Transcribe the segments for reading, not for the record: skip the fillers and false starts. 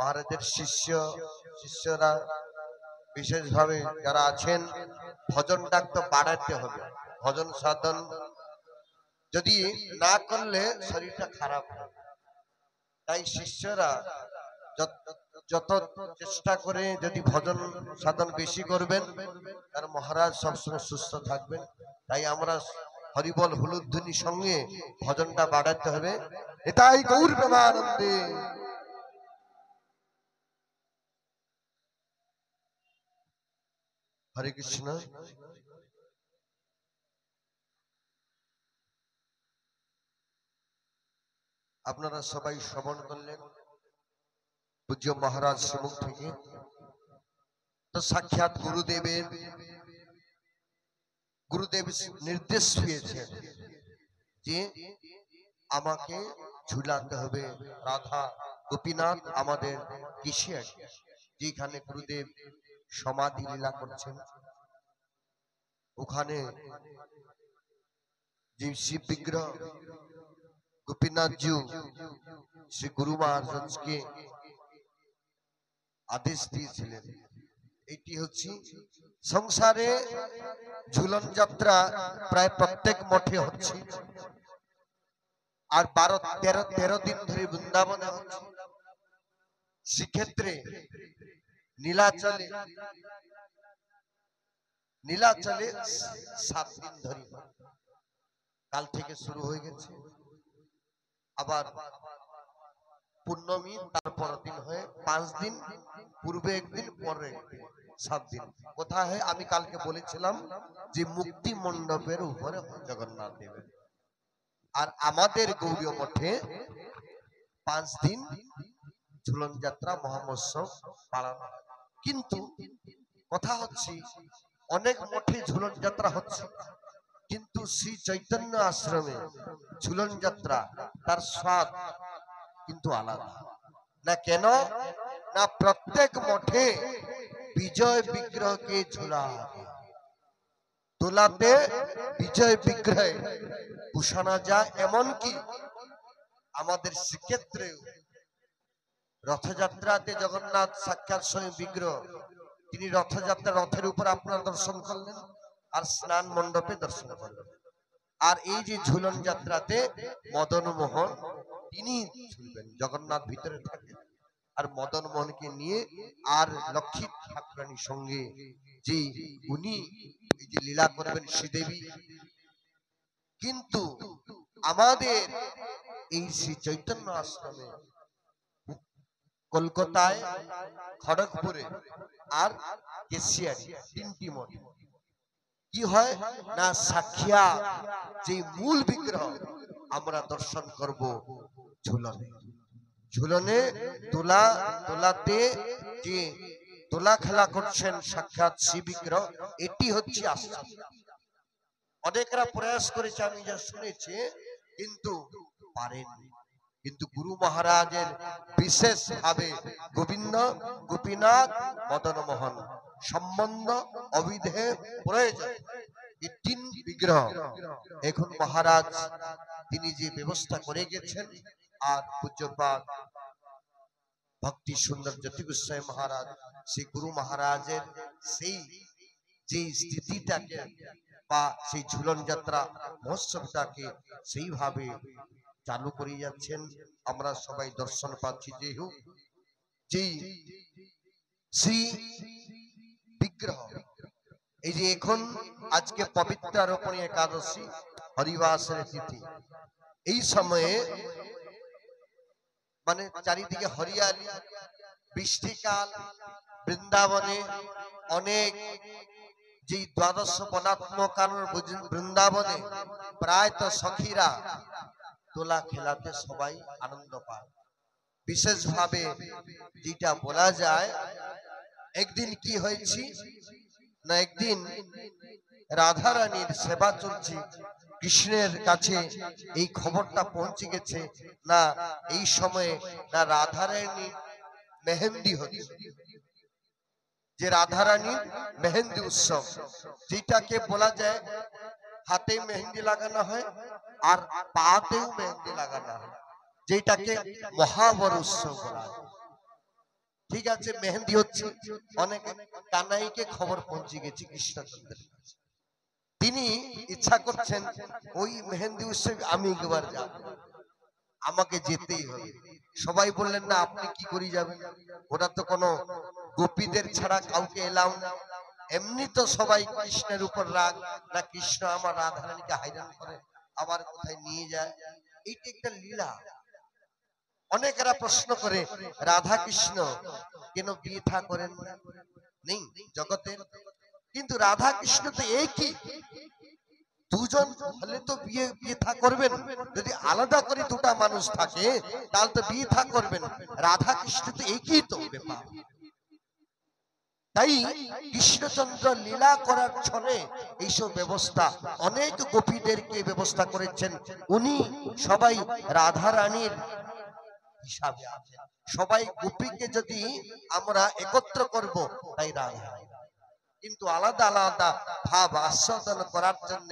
মহারাজের শিষ্যরা বিশেষভাবে যারা আছেন ভজনটা তো বাড়াতে হবে। ভজন সাধন যদি না করলে শরীরটা খারাপ হয়। তাই শিষ্যরা যত চেষ্টা করে যদি ভজন সাধন বেশি করবেন আর মহারাজ সবসময় সুস্থ থাকবেন। তাই আমরা হরিবল হুলুধ্বনি সঙ্গে ভজনটা বাড়াতে হবে। এটাই গৌর প্রেমানন্দে। হরে কৃষ্ণ। আপনারা সবাই শ্রবণ করলেন পূজ্য মহারাজ শ্রীমুখ থেকে। তো সাক্ষাৎ গুরুদেব নির্দেশ পেয়েছেন যে আমাকে ঝুলাতে হবে রাধা গোপীনাথ আমাদের কিসে, যেখানে গুরুদেব সমাধি লীলা করছেন ওখানে যে শিব বিগ্রহ গোপীনাথ জি শ্রী গুরু মহারাজকে আদেশ দিয়েছিলেন। এটি হচ্ছে সংসারে ঝুলন যাত্রা প্রায় প্রত্যেক মঠে হচ্ছে, আর 12-13 দিন ধরে বৃন্দাবনে হচ্ছে। সেক্ষেত্রে নীলাচলে 7 দিন ধরে কাল থেকে শুরু হয়ে গেছে। আবার পূর্ণমী তারপর দিন হয়ে 5 দিন, পূর্বে একদিন পরে একদিন, 7 দিন। কোথায় আমি কালকে বলেছিলাম যে মুক্তি মণ্ডপের উপরে জগন্নাথ দেবের। আর আমাদের গৌরীয় মঠে 5 দিন ঝুলন যাত্রা মহামহোৎসব পালন হয়। কিন্তু কথা হচ্ছে অনেক মঠে ঝুলন যাত্রা হচ্ছে, কিন্তু শ্রী চৈতন্য আশ্রমে ঝুলন যাত্রা তার স্বাদ কিন্তু আলাদা। না কেন? না প্রত্যেক মঠে বিজয় বিগ্রহকে ঝুলা তোলাতে বিজয় বিগ্রহে বসানো যায়। এমনকি আমাদের শ্রীক্ষেত্রে রথযাত্রাতে জগন্নাথ সাক্ষাৎ স্বয়ং বিগ্রহ, তিনি রথযাত্রা রথের উপর আপনারা দর্শন করলেন আর স্নান মণ্ডপে দর্শন করলেন। আর এই যে ঝুলন যাত্রাতে মদন মোহন তিনি ঝুলবেন, জগন্নাথ ভিতরে থাকেন আর মদন মোহনকে নিয়ে আর লক্ষ্মী ঠাকুরানীর সঙ্গে যে উনি এই যে লীলা করবেন শ্রীদেবী। কিন্তু আমাদের এই শ্রী চৈতন্য আশ্রমে কলকাতায়, খড়গপুরে আর কেশিয়ারি 3টি মঠ কি হয় না সাক্ষাৎ যে মূল বিগ্রহ আমরা দর্শন করব ঝুলনে। ঝুলনে তোলাতে যে তোলা খেলা করছেন সাক্ষাৎ শ্রী বিগ্রহ, এটি হচ্ছে আশ্চর্য। অনেকরা প্রয়াস করেছে, আমি যা শুনেছি, কিন্তু পারেননি। কিন্তু গুরু মহারাজের বিশেষ ভাবে গোবিন্দ গোপীনাথ মদন মোহন সম্বন্ধ অবিধেয় প্রয়োজন এই 3 বিগ্রহ এখন মহারাজ তিনি যে ব্যবস্থা করে গেছেন। আর পূজ্যপাদ ভক্তি সুন্দর জ্যোতি গোস্বামী মহারাজ সেই গুরু মহারাজের সেই যে স্থিতিটাকে বা সেই ঝুলন যাত্রা মহোৎসবটাকে সেইভাবে চালু করে যাচ্ছেন। আমরা সবাই দর্শন পাচ্ছি। যে হোক যেই শ্রী বিগ্রহ এই যে এখন আজকে পবিত্র রোপণী একাদশী হরিবাসের তিথি, এই সময়ে মানে চারিদিকে হরিয়ালি বৃষ্টিকাল, বৃন্দাবনে অনেক যে দ্বাদশ বনাত্মক বৃন্দাবনে প্রায় তো সখীরা তোলা খেলাতে সবাই আনন্দ পায়। বিশেষভাবে যেটা বলা যায়, একদিন কি হয়েছে না একদিন রাধারানীর সেবা চলছে, কৃষ্ণের কাছে এই খবরটা পৌঁছে গেছে না এই সময়ে না রাধারানী মেহেন্দি হচ্ছে, যে রাধারানী মেহেন্দি উৎসব, যেটাকে বলা যায় হাতে মেহেন্দি লাগানো হয় আর পাতেও মেহেন্দি লাগানো হয়, যেটাকে মহাবর উৎসব বলা হয়। ঠিক আছে, মেহেন্দি হচ্ছে, অনেক কানাইকে খবর পৌঁছে গেছে কৃষ্ণচন্দ্রের কাছে। তিনি ইচ্ছা করছেন ওই মেহেন্দি উৎসবে আমি একবার যাব, আমাকে যেতেই হবে। সবাই বললেন না, আপনি কি করে যাবেন, ওটা তো কোনো গোপীদের ছাড়া কাউকে এলাও না। এমনি তো সবাই কৃষ্ণের উপর রাগ, না কৃষ্ণ আমার রাধারানীকে হাইরান করে আবার কোথায় নিয়ে যায়, এইটা একটা লীলা। অনেকেরা প্রশ্ন করে রাধা কৃষ্ণ কেন বিয়ে থা করেন না, নেই জগতে, কিন্তু রাধা কৃষ্ণ তো একই, দুজন হলে তো বিয়ে বিয়ে থা করবেন। যদি আলাদা করে দুটা মানুষ থাকে তাহলে তো বিয়ে থা করবেন। রাধা কৃষ্ণ তো একই তো ব্যাপার। তাই কৃষ্ণচন্দ্র লীলা করার ছলে এইসব ব্যবস্থা অনেক গোপীদেরকে ব্যবস্থা করেছেন। উনি সবাই রাধা রানীর হিসাবে আছেন। সবাই গোপীকে যদি আমরা একত্র করব তাই রাধা, কিন্তু আলাদা আলাদা ভাব আস্বাদন করার জন্য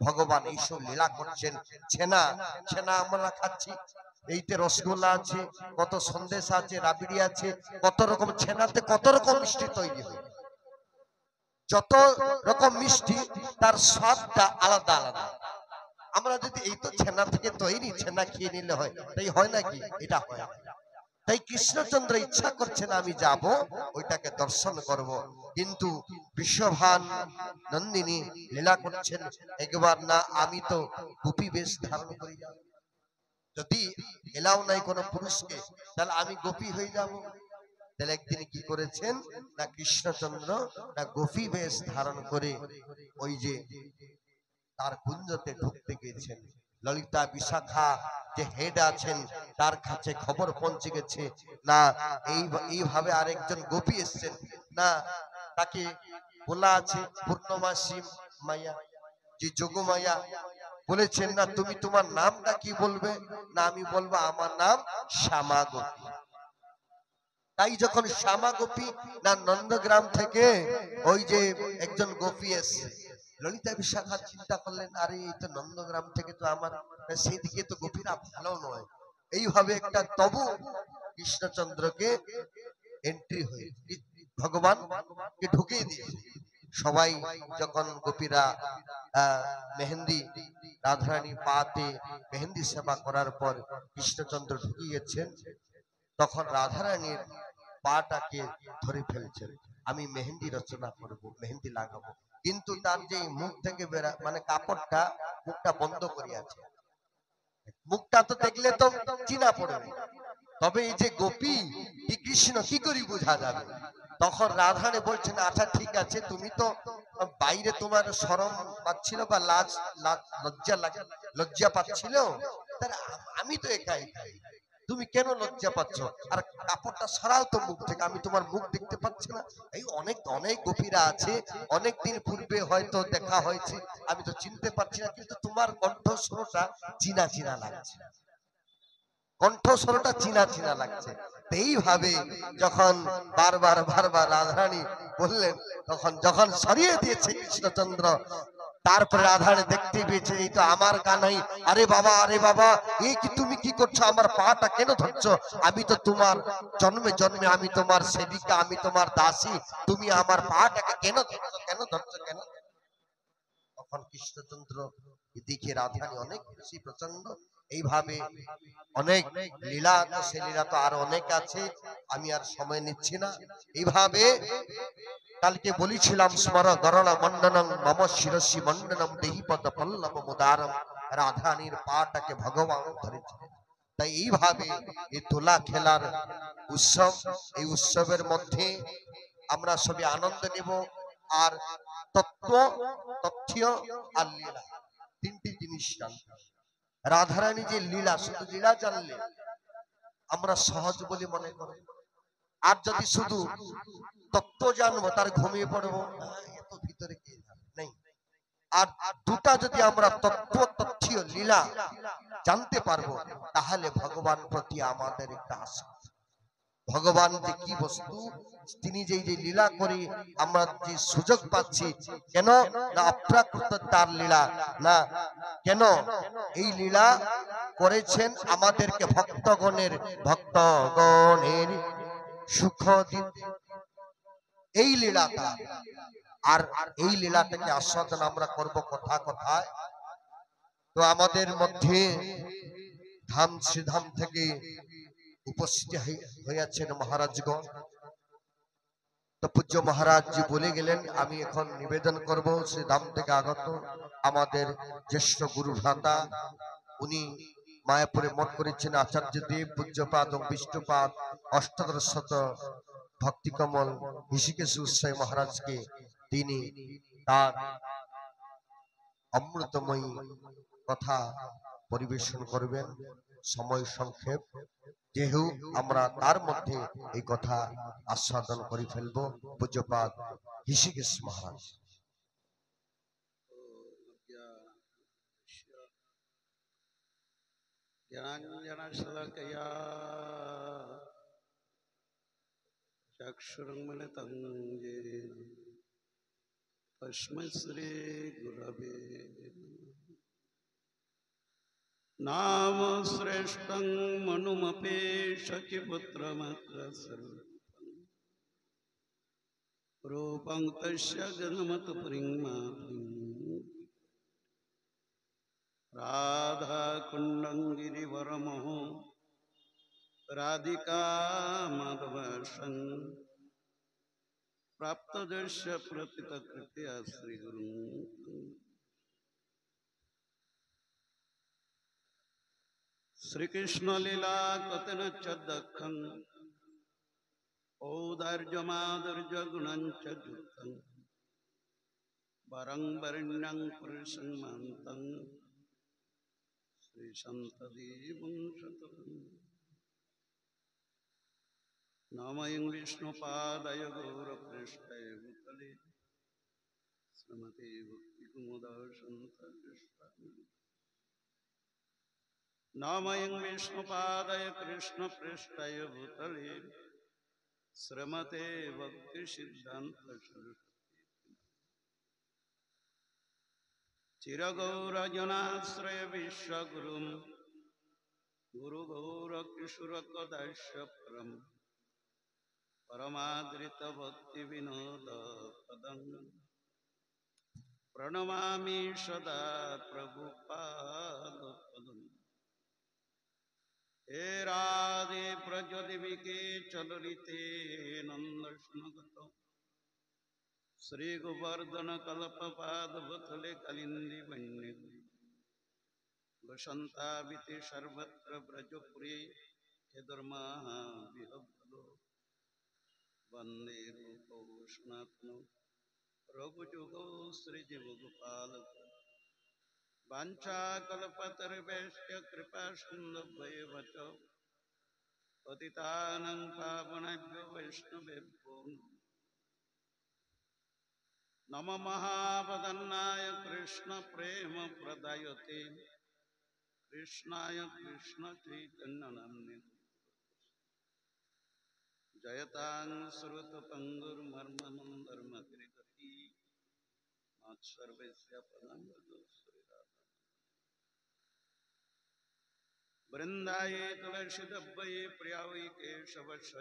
ভগবান এইসব লীলা করছেন। ছেনা ছেনা আমরা খাচ্ছি, এইতে রসগোল্লা আছে, কত সন্দেশ আছে, রাবড়ি আছে, কত রকম ছেনাতে কত রকম মিষ্টি তৈরি হয়। যত রকম মিষ্টি তার স্বাদটা আলাদা আলাদা। আমরা যদি এই তো ছেনা থেকে তৈরি, ছেনা খেয়ে নিলে হয়, তাই হয় নাকি? এটা হয় না। তাই কৃষ্ণচন্দ্র ইচ্ছা করছেন আমি যাব, ওইটাকে দর্শন করব, কিন্তু বিশ্বভান নন্দিনী লীলা করছেন একবার না, আমি তো গোপী বেশ ধারণ করি যাব, যদি এলাও নাই কোনো পুরুষকে তাহলে আমি গোপী হয়ে যাব। তাহলে একদিন কি করেছেন না, কৃষ্ণচন্দ্র না গোপী বেশ ধারণ করে ওই যে তার কুঞ্জতে ঢুকতে গেছেন। ললিতা বিশাখা যে হেড আছেন তার কাছে খবর পৌঁছে গেছে, না এইভাবে আরেকজন গোপী এসছেন, না তাকে বলা আছে পূর্ণমাসী মাইয়া, যে যোগমায়া বলেছেন, না তুমি তোমার নামটা কি বলবে, না আমি বলবো আমার নাম শ্যামা গোপী। তাই যখন শ্যামা গোপী না নন্দগ্রাম থেকে ওই যে একজন গোপী এসছে, ললিতা বিশাখা চিন্তা করলেন, আরে এই তো নন্দগ্রাম থেকে তো আমার, সেই দিকে তো গোপীরা ভালো নয়। এইভাবে একটা তবু কৃষ্ণচন্দ্রকে এন্ট্রি হয়ে ভগবান কে ঢুকিয়ে দিয়েছে। সবাই যখন গোপীরা মেহেন্দি রাধারানী পাতে মেহেন্দি সেবা করার পর কৃষ্ণচন্দ্র ঢুকিয়েছেন, তখন রাধারানীর পাটাকে ধরে ফেলছেন, আমি মেহেন্দি রচনা করব, মেহেন্দি লাগাবো, কিন্তু তার যে মুখ থেকে মানে কাপড়টা মুখটা বন্ধ করে আছে, মুখটা তো দেখলে তো চিনা পড়বে, তবে এই যে গোপী কি কৃষ্ণ কি করে বোঝা যাবে। তখন রাধারানী বলছেন, আচ্ছা ঠিক আছে, তুমি তো বাইরে তোমার শরম পাচ্ছিল বা লজ্জা পাচ্ছিল, আমি তো একাই, তুমি কেন লজ্জা পাচ্ছ, আর কাপড়টা সরাও তো মুখ থেকে, আমি তোমার মুখ দেখতে পাচ্ছি না। এই অনেক অনেক গোপীরা আছে, অনেক দিন পূর্বে হয়তো দেখা হয়েছে, আমি তো চিনতে পারছি না, কিন্তু তোমার কণ্ঠস্বরটা চিনা চিনা লাগছে, কণ্ঠস্বরটা চিনা চিনা লাগছে। এইভাবে যখন বারবার বারবার রাধারানী বললেন, তখন যখন সরিয়ে দিয়েছে কৃষ্ণচন্দ্র, তারপরে রাধারানী দেখতে পেয়েছে এই তো আমার কানাই। আরে বাবা এই কি তুমি কি করছো, আমার পাটা কেন ধরছো, আমি তো তোমার জন্মে জন্মে আমি তোমার সেবিকা, আমি তোমার দাসী, তুমি আমার পাটাকে কেন ধরছো, কেন ধরছো কেন। তখন কৃষ্ণচন্দ্র এদিকে রাধারানী অনেক খুশি, প্রচন্ড। এইভাবে অনেক লীলা, তো সে লীলা তো আরো অনেক আছে, আমি আর সময় নিচ্ছি না। এইভাবে কালকে বলেছিলাম, স্মর গরল মন্ডনম মম শিরসি মন্ডনম দেহিপদ পল্লব মুদারম, রাধারানীর পাটাকে ভগবান ধরেছিলেন। তাই এইভাবে এই দোলা খেলার উৎসব, এই উৎসবের মধ্যে আমরা সবাই আনন্দ নেব, আর তত্ত্ব, তথ্য আর লীলা, তিনটি জিনিস জানতে। রাধারানী যে লীলা, শুধু লীলা জানলে আমরা সহজ বলে মনে করি, আর যদি শুধু তত্ত্ব জানবো তার ঘুমিয়ে পড়বো, এত ভিতরে কি নেই। আর দুটা যদি আমরা তত্ত্ব, তথ্য, লীলা জানতে পারবো, তাহলে ভগবান প্রতি আমাদের একটা আশা, ভগবান যে কি বস্তু, তিনি যে লীলা করি আমরা যে সুযোগ পাচ্ছি, কেন না অপ্রাকৃত তার লীলা, না কেন এই লীলা করেছেন আমাদেরকে ভক্তগণের সুখ দিতে এই লীলাটা। আর এই লীলাটাকে আস্বাদন আমরা করব কোথায় কোথায়? তো আমাদের মধ্যে ধাম শ্রীধাম থেকে উপস্থিত হয়েছেন মহারাজগণ। তো পূজ্য মহারাজ জি বলে গেলেন, আমি এখন নিবেদন করব শ্রীধাম থেকে আগত আমাদের জ্যেষ্ঠ গুরু ভ্রাতা, উনি মায়াপুরে মঠ করেছেন আচার্য দেব পূজ্যপাদ ও বিষ্ণুপাদ অষ্টাদশ শত ভক্তিকমল ঋষিকেশ গোস্বামী মহারাজকে তিনি তার অমৃতময়ী কথা পরিবেশন করবেন। সময় সংক্ষেপ, যেহেতু আমরা তার মধ্যে এই কথা আস্বাদন করে ফেলবো। পূজ্যপাদ ঋষিকেশ মহারাজ। জ্ঞানাঞ্জনশলাকয়া চক্ষুरुन्मिलितं येन तस्मै श्रीगुरवे नाम श्रेष्ठं मनुमपेशचिपुत्रमक्रसरूपं रूपं तस्य जन्मतुपरिमा राधाकुण्डं गिरिवरमहो राधिका माधवसं प्राप्तदर्श प्रतितकृत्या श्रीगुरुं श्रीकृष्ण लीला कथन च दखं औदार्य माधुर्य गुणं च युक्तं वरं वरण्यं पुरुषं मान्तं श्री संतदेवं शतं नमयं विष्णुपादाय गौरपृष्ठाय भूतले श्रीमते भक्तिकुमुदाशंतकृष्णाय नमयं विष्णुपादाय कृष्णपृष्ठाय भूतले श्रीमते भक्तिसिद्धान्त सरस्वती चिरगौरजनाश्रय विश्वगुरुं गुरुगौरकिशोरकदास्य परं परमादृत भक्तिविनोद पदं प्रणमामि सदा प्रभुपादपदम्। हे राधे प्रजदेविके चलरिते नन्दस्नगत श्री गोवर्धन कल्पपादवथले कलिन्दी वन्य वसन्ताविते सर्वत्र ब्रजपुरे यदर्माविहवलो वन्दे रूपौ सनातनो रघुजुगौ श्रीजीवगोपालक वाञ्छाकल्पतरुभ्यश्च कृपासिन्धुभ्येव च पतितानां पावनेभ्यो वैष्णवेभ्यो नमो महावदन्नाय कृष्ण प्रेम प्रदायते कृष्णाय कृष्ण चैतन्य नाम्ने जयतां श्रुतपङ्गुर्मर्ममन्दर्मतिर्गति मत्सर्वस्य पदाम्बुजो श्रीराधा वृन्दाये तुलसीदब्बये प्रियावै केशवस्य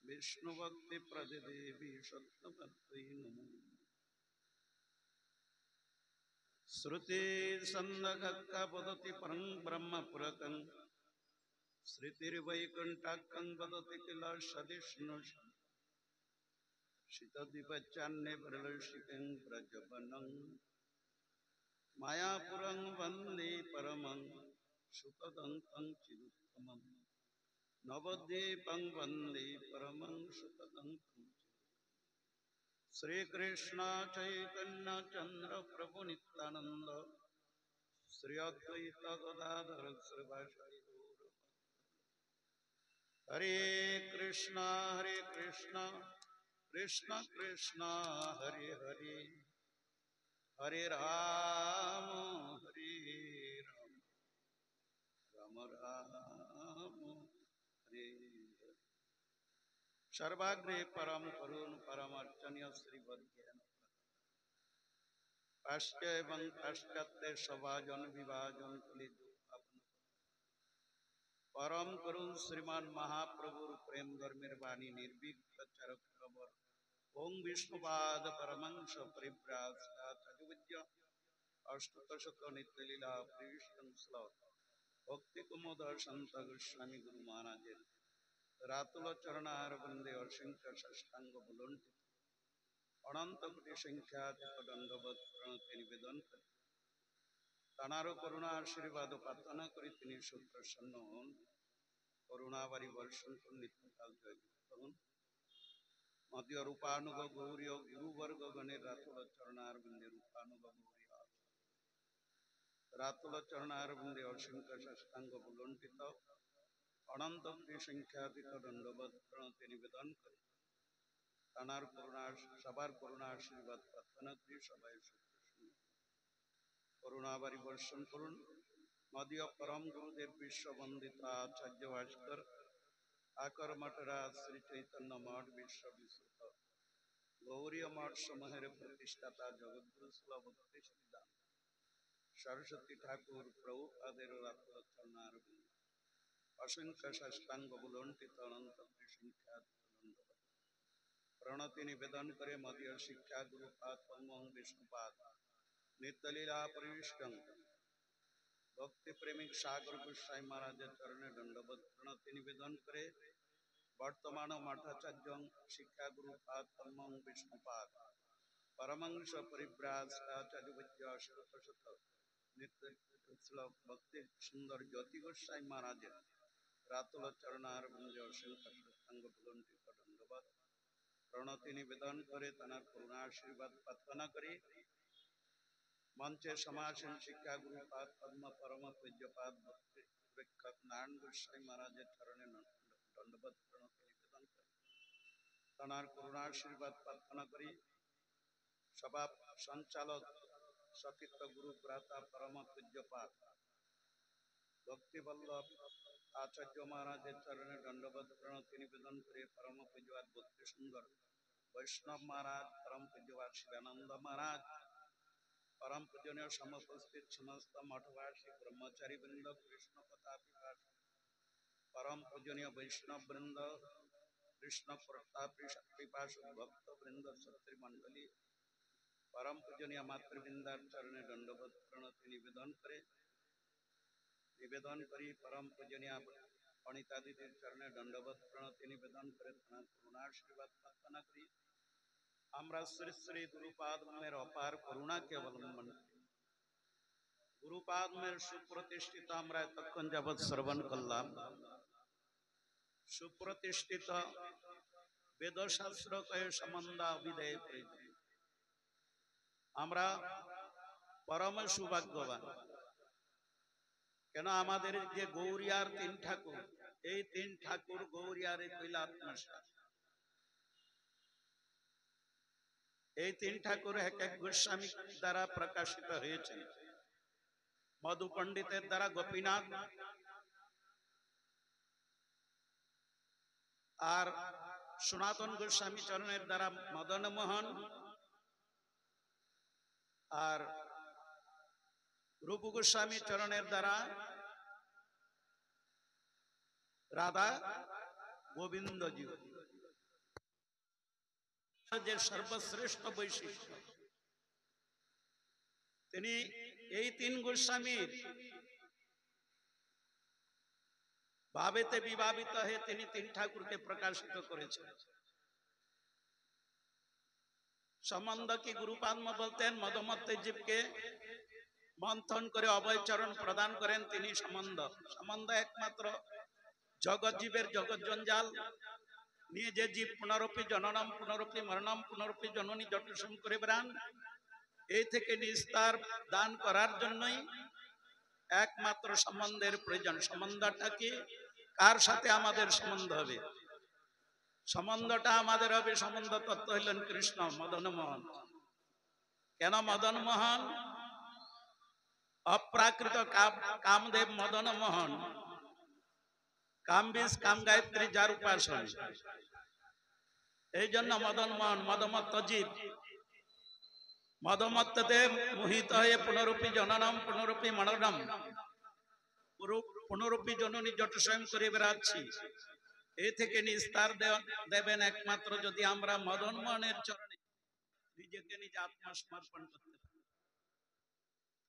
विष्णुभक्ति प्रदेवी सत्यवत्यै नमो श्रुति सन्दकक्का वदति परं ब्रह्म पुरकं श्रुतिर्वैकुण्ठकं वदति किल सदिष्णु शीतद्विपचान्ये प्रलसितं व्रजवनं मायापुरं वन्दे परमं सुखदं चिरुत्तमं नवद्वीपं वन्दे परमं सुखदं श्री कृष्ण चैतन्य चंद्र प्रभु नित्यानंद श्री अद्वैत गदाधर श्रीवासादि गौर हरे कृष्ण कृष्ण कृष्ण हरे हरे हरे राम राम राम हरे सर्वाग्रे परम करुण परमार्चनीय श्रीवद्यन पाश्चात्य एवं पाश्चात्य सभाजन विभाजन परम करुण श्रीमान महाप्रभुर प्रेम धर्मेर बाणी निर्भीक प्रचारक खबर ओं विष्णुपाद परमंश परिव्राजूज्य अष्टशत नित्य लीला प्रीष्टं श्लोक भक्ति कुमोद संत गोस्वामी गुरु महाराज रातुल चरणार वंदे असिंख्य षष्ठांग बुलंट अनंत कोटि संख्यात दंडवत प्रणति निवेदन करी तानारो करुणा आशीर्वाद प्रार्थना करी তিনি সুপ্রসন্ন হন করুণাবারি বর্ষণ করুন নিত্যকাল জয় করুন মদীয় রূপানুগ গৌরী গুরুবর্গ গণের রাতুল চরণারবিন্দে রূপানুগ গৌরী রাতুল চরণারবিন্দে অসংখ্য ষষ্ঠাঙ্গ বুলণ্ঠিত অনন্ত কোটি সংখ্যাতীত দণ্ডবত প্রণতি নিবেদন করে তানার করুণা সবার করুণা আশীর্বাদ প্রার্থনা করি সবাই করুণাবারি বর্ষণ করুন মদীয় পরম গুরুদেব বিশ্ববন্দিত আচার্য ভাস্কর आकर मठराज श्री चैतन्य मठ विश्व विश्रुत गौरी मठ समूहेर प्रतिष्ठाता जगद्गुरु शिला भक्ति सिद्धांत सरस्वती ठाकुर प्रभुपादेर रातुल चरणारविंद असंख्य षष्ठांग बुलंटित अनंत संख्यात प्रणति निवेदन करे मदीय शिक्षा गुरुपाद पद्मोहं विष्णुपाद नित्यलीला परिविष्टं भक्ति प्रेमिक सागर गोस्वामी महाराज चरणे दंडवत प्रणति निवेदन करे वर्तमान मठाचार्य शिक्षा गुरुपाद पद्मोहं विष्णुपाद परमंश परिव्राजूज्य अष्टशत नित्य भक्ति सुंदर ज्योति गोस्वामी महाराज रातुल चरणारविंदे असिंख्य षष्ठांग बुलंटित दंडवत प्रणति निवेदन करे तानार करुणा आशीर्वाद प्रार्थना करी मंचे समासीन शिक्षा गुरुपाद पद्म परम पूज्यपाद भक्ति विख्यात नारायण गोस्वामी महाराज चरणे दंडवत प्रणति निवेदन करे तानार करुणा आशीर्वाद प्रार्थना करी सभा संचालक सतीर्थ गुरु भ्राता परम पूज्यपाद भक्ति वल्लभ आचार्य महाराज चरणे दंडवत प्रणति निवेदन करे परम पूज्यपाद भक्ति सुंदर वैष्णव महाराज परम पूज्यपाद शिवानंद महाराज परम पूजनीय समुपस्थित समस्त मठवासी ब्रह्मचारी वृंद कृष्ण कथा परम पूजनीय वैष्णव वृंद कृष्ण पिपासु भक्त वृंद क्षत्रिय मंडली परम पूजनीय मातृवृंदार चरणे दंडवत प्रणति निवेदन करी परम पूजनीय अनिता दीदी चरणे दंडवत प्रणति निवेदन करे करुणाशीर्वाद प्रार्थना करी আমরা শ্রী শ্রী গুরুপাদমের অপার করুণাকে অবলম্বন গুরুপাদমের সুপ্রতিষ্ঠিত আমরা এতক্ষণ যাবৎ শ্রবণ করলাম সুপ্রতিষ্ঠিত বেদশাস্ত্রকয় সম্বন্ধ অভিধেয় প্রয়োজন আমরা পরম সৌভাগ্যবান কেন আমাদের যে গৌরিয়ার তিন ঠাকুর এই তিন ঠাকুর গৌরিয়ার কৈলাত্মশা এই তিন ঠাকুর এক এক গোস্বামী দ্বারা প্রকাশিত হয়েছেন মধু পণ্ডিতের দ্বারা গোপীনাথ আর সনাতন গোস্বামী চরণের দ্বারা মদন মোহন আর রূপ গোস্বামী চরণের দ্বারা রাধা গোবিন্দ জি যে সর্বশ্রেষ্ঠ বৈশিষ্ট্য তিনি এই তিন গোস্বামীর ভাবেতে বিভাবিত হয়ে তিনি তিন ঠাকুরকে প্রকাশিত করেছেন সম্বন্ধ কি গুরুপাদম বলতেন মদমত্ত জীবকে মন্থন করে অভয়চরণ প্রদান করেন তিনি সম্বন্ধ সম্বন্ধ একমাত্র জগৎ জীবের জগৎ জঞ্জাল নিয়ে যে জীব পুনরপি জননম পুনরপি মরণম পুনরপি জননী জটসম করে বেড়ান এই থেকে নিস্তার দান করার জন্যই একমাত্র সম্বন্ধের প্রয়োজন সম্বন্ধটা কি কার সাথে আমাদের সম্বন্ধ হবে সম্বন্ধটা আমাদের হবে সম্বন্ধ তত্ত্ব হইলেন কৃষ্ণ মদন মোহন কেন মদন মোহন অপ্রাকৃত কামদেব মদন মোহন কামবিজ কাম গায়ত্রী যার উপাসন এই জন্য মদন মোহন মদমত্ত জীব মদমত্ততে মোহিত হয়ে পুনরূপী জননম পুনরূপী মরণম পুনরূপী জননী জট স্বয়ং করে বেড়াচ্ছি, এ থেকে নিস্তার দেবেন একমাত্র যদি আমরা মদন মোহনের চরণে নিজেকে নিজে আত্মসমর্পণ করতে পারি।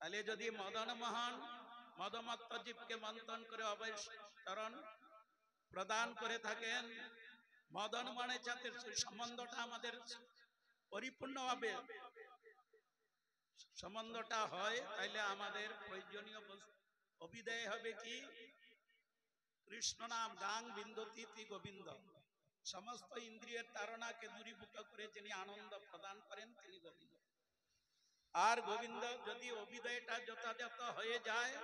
তাহলে যদি মদন মোহন মদমত্ত জীবকে মন্থন করে অবতরণ প্রদান করে থাকেন, মদন মোহনের সাথে সম্বন্ধটা আমাদের পরিপূর্ণ হবে, সম্বন্ধটা হয়, তাইলে আমাদের প্রয়োজনীয় অভিদেয় হবে কি? কৃষ্ণ নাম গাং বিন্দতি গোবিন্দ। সমস্ত ইন্দ্রিয়ের তাড়নাকে দূরীভূত করে যিনি আনন্দ প্রদান করেন তিনি গোবিন্দ। আর গোবিন্দ যদি অভিদয়টা যথাযথ হয়ে যায়,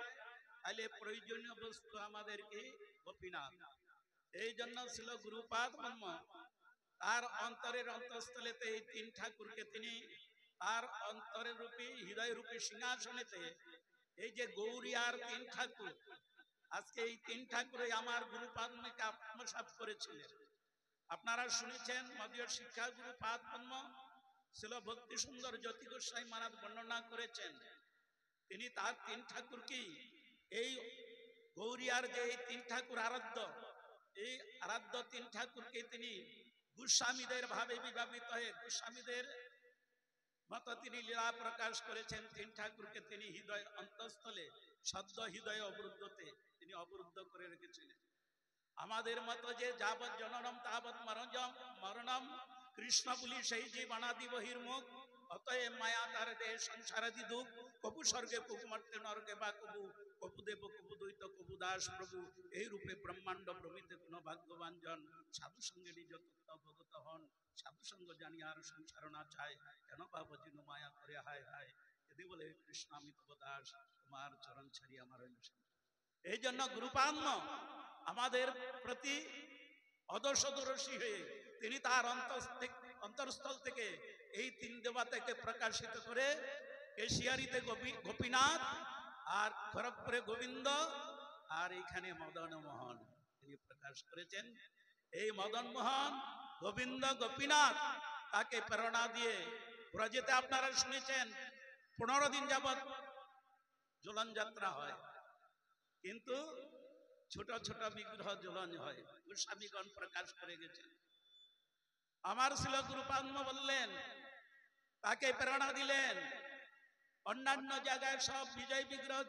তাহলে প্রয়োজনীয় বস্তু আমাদেরকে গোপীনাথ। এই জন্য ছিল গুরুপাদ ব্রহ্ম তার অন্তরের অন্তঃস্থলেতে এই তিন ঠাকুরকে তিনি তার অন্তরের রূপী হৃদয় রূপী সিংহাসনেতে এই যে গৌরীয়ার তিন ঠাকুর, আজকে এই তিন ঠাকুরই আমার গুরুপাদকে আত্মসাৎ করেছিলেন। আপনারা শুনেছেন মদীয় শিক্ষা গুরুপাদ ব্রহ্ম ছিল ভক্তি সুন্দর জ্যোতি গোস্বামী মহারাজ বর্ণনা করেছেন। তিনি তার তিন ঠাকুরকে এই গৌরীয়ার যে এই তিন ঠাকুর আরাধ্য, এই আরাধ্য তিন ঠাকুরকে তিনি গোস্বামীদের ভাবে বিভাবিত হয়ে গোস্বামীদের মত তিনি লীলা প্রকাশ করেছেন। তিন ঠাকুরকে তিনি হৃদয় অন্তঃস্থলে সদ্য হৃদয় অবরুদ্ধতে তিনি অবরুদ্ধ করে রেখেছিলেন। আমাদের মতো যে যাবৎ জননম তাবৎ মরণম কৃষ্ণ বলি সেই জীব অনাদি বহির্মুখ, অতএব মায়া তার দেহ সংসারাদি দুঃখ, কবু স্বর্গে কবু মর্তে নরকে বা কবু দেব কবু দ্বৈত কবু দাস প্রভু, এই রূপে ব্রহ্মাণ্ড ভ্রমিতে কোন ভাগ্যবান জন সাধু সঙ্গে নিজ তত্ত্ব অবগত হন। সাধু সঙ্গ জানি আর সংসার না চায়, কেন ভাবো যেন মায়া করে হায় হায়, যদি বলে কৃষ্ণ আমি তব দাস, তোমার চরণ ছাড়ি আমার। এই জন্য গুরুপাদ্ম আমাদের প্রতি অদর্শদর্শী হয়ে তিনি তার অন্তরস্থল থেকে এই তিন দেবতাকে প্রকাশিত করে এশিয়ারিতে গোপীনাথ, আর খড়গপুরে গোবিন্দ, আর এইখানে মদন মোহন তিনি প্রকাশ করেছেন। এই মদন মোহন গোবিন্দ গোপীনাথ তাকে প্রেরণা দিয়ে ব্রজেতে আপনারা শুনেছেন 15 দিন যাবৎ ঝুলন যাত্রা হয়, কিন্তু ছোট ছোট বিগ্রহ ঝুলন হয়, গোস্বামীগণ প্রকাশ করে গেছেন। আমার ছিল গুরুপাদ্ম বললেন, তাকে প্রেরণা দিলেন অন্যান্য জায়গায় সব বিজয় বিগ্রহ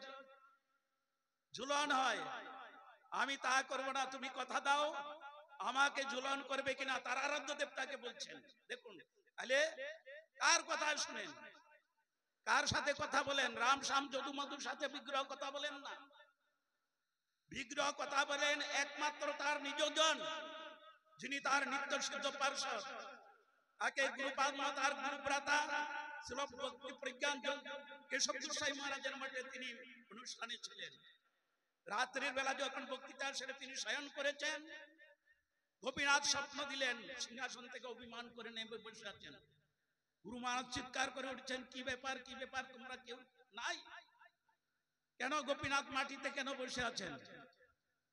ঝুলন হয়, আমি তা করবো না, তুমি কথা দাও আমাকে ঝুলন করবে কিনা। তার আরাধ্য দেবতাকে বলছেন। দেখুন তাহলে কার কথা শুনেন, কার সাথে কথা বলেন? রাম শ্যাম যদু মধুর সাথে বিগ্রহ কথা বলেন না, বিগ্রহ কথা বলেন একমাত্র তার নিজজন, যিনি তার নিত্য সিদ্ধ পার্শ্বদ। তাকে গুরুপাদ্ম তার গুরুভ্রাতা ছিল ভক্তি প্রজ্ঞান কেশব গোস্বামী মহারাজের মঠে তিনি অনুষ্ঠানে ছিলেন। রাত্রির বেলা যখন বক্তৃতা সেরে তিনি শয়ন করেছেন, গোপীনাথ স্বপ্ন দিলেন সিংহাসন থেকে অভিমান করে নেমে বসে আছেন। গুরু মহারাজ চিৎকার করে উঠছেন, কি ব্যাপার কি ব্যাপার, তোমরা কেউ নাই কেন? গোপীনাথ মাটিতে কেন বসে আছেন?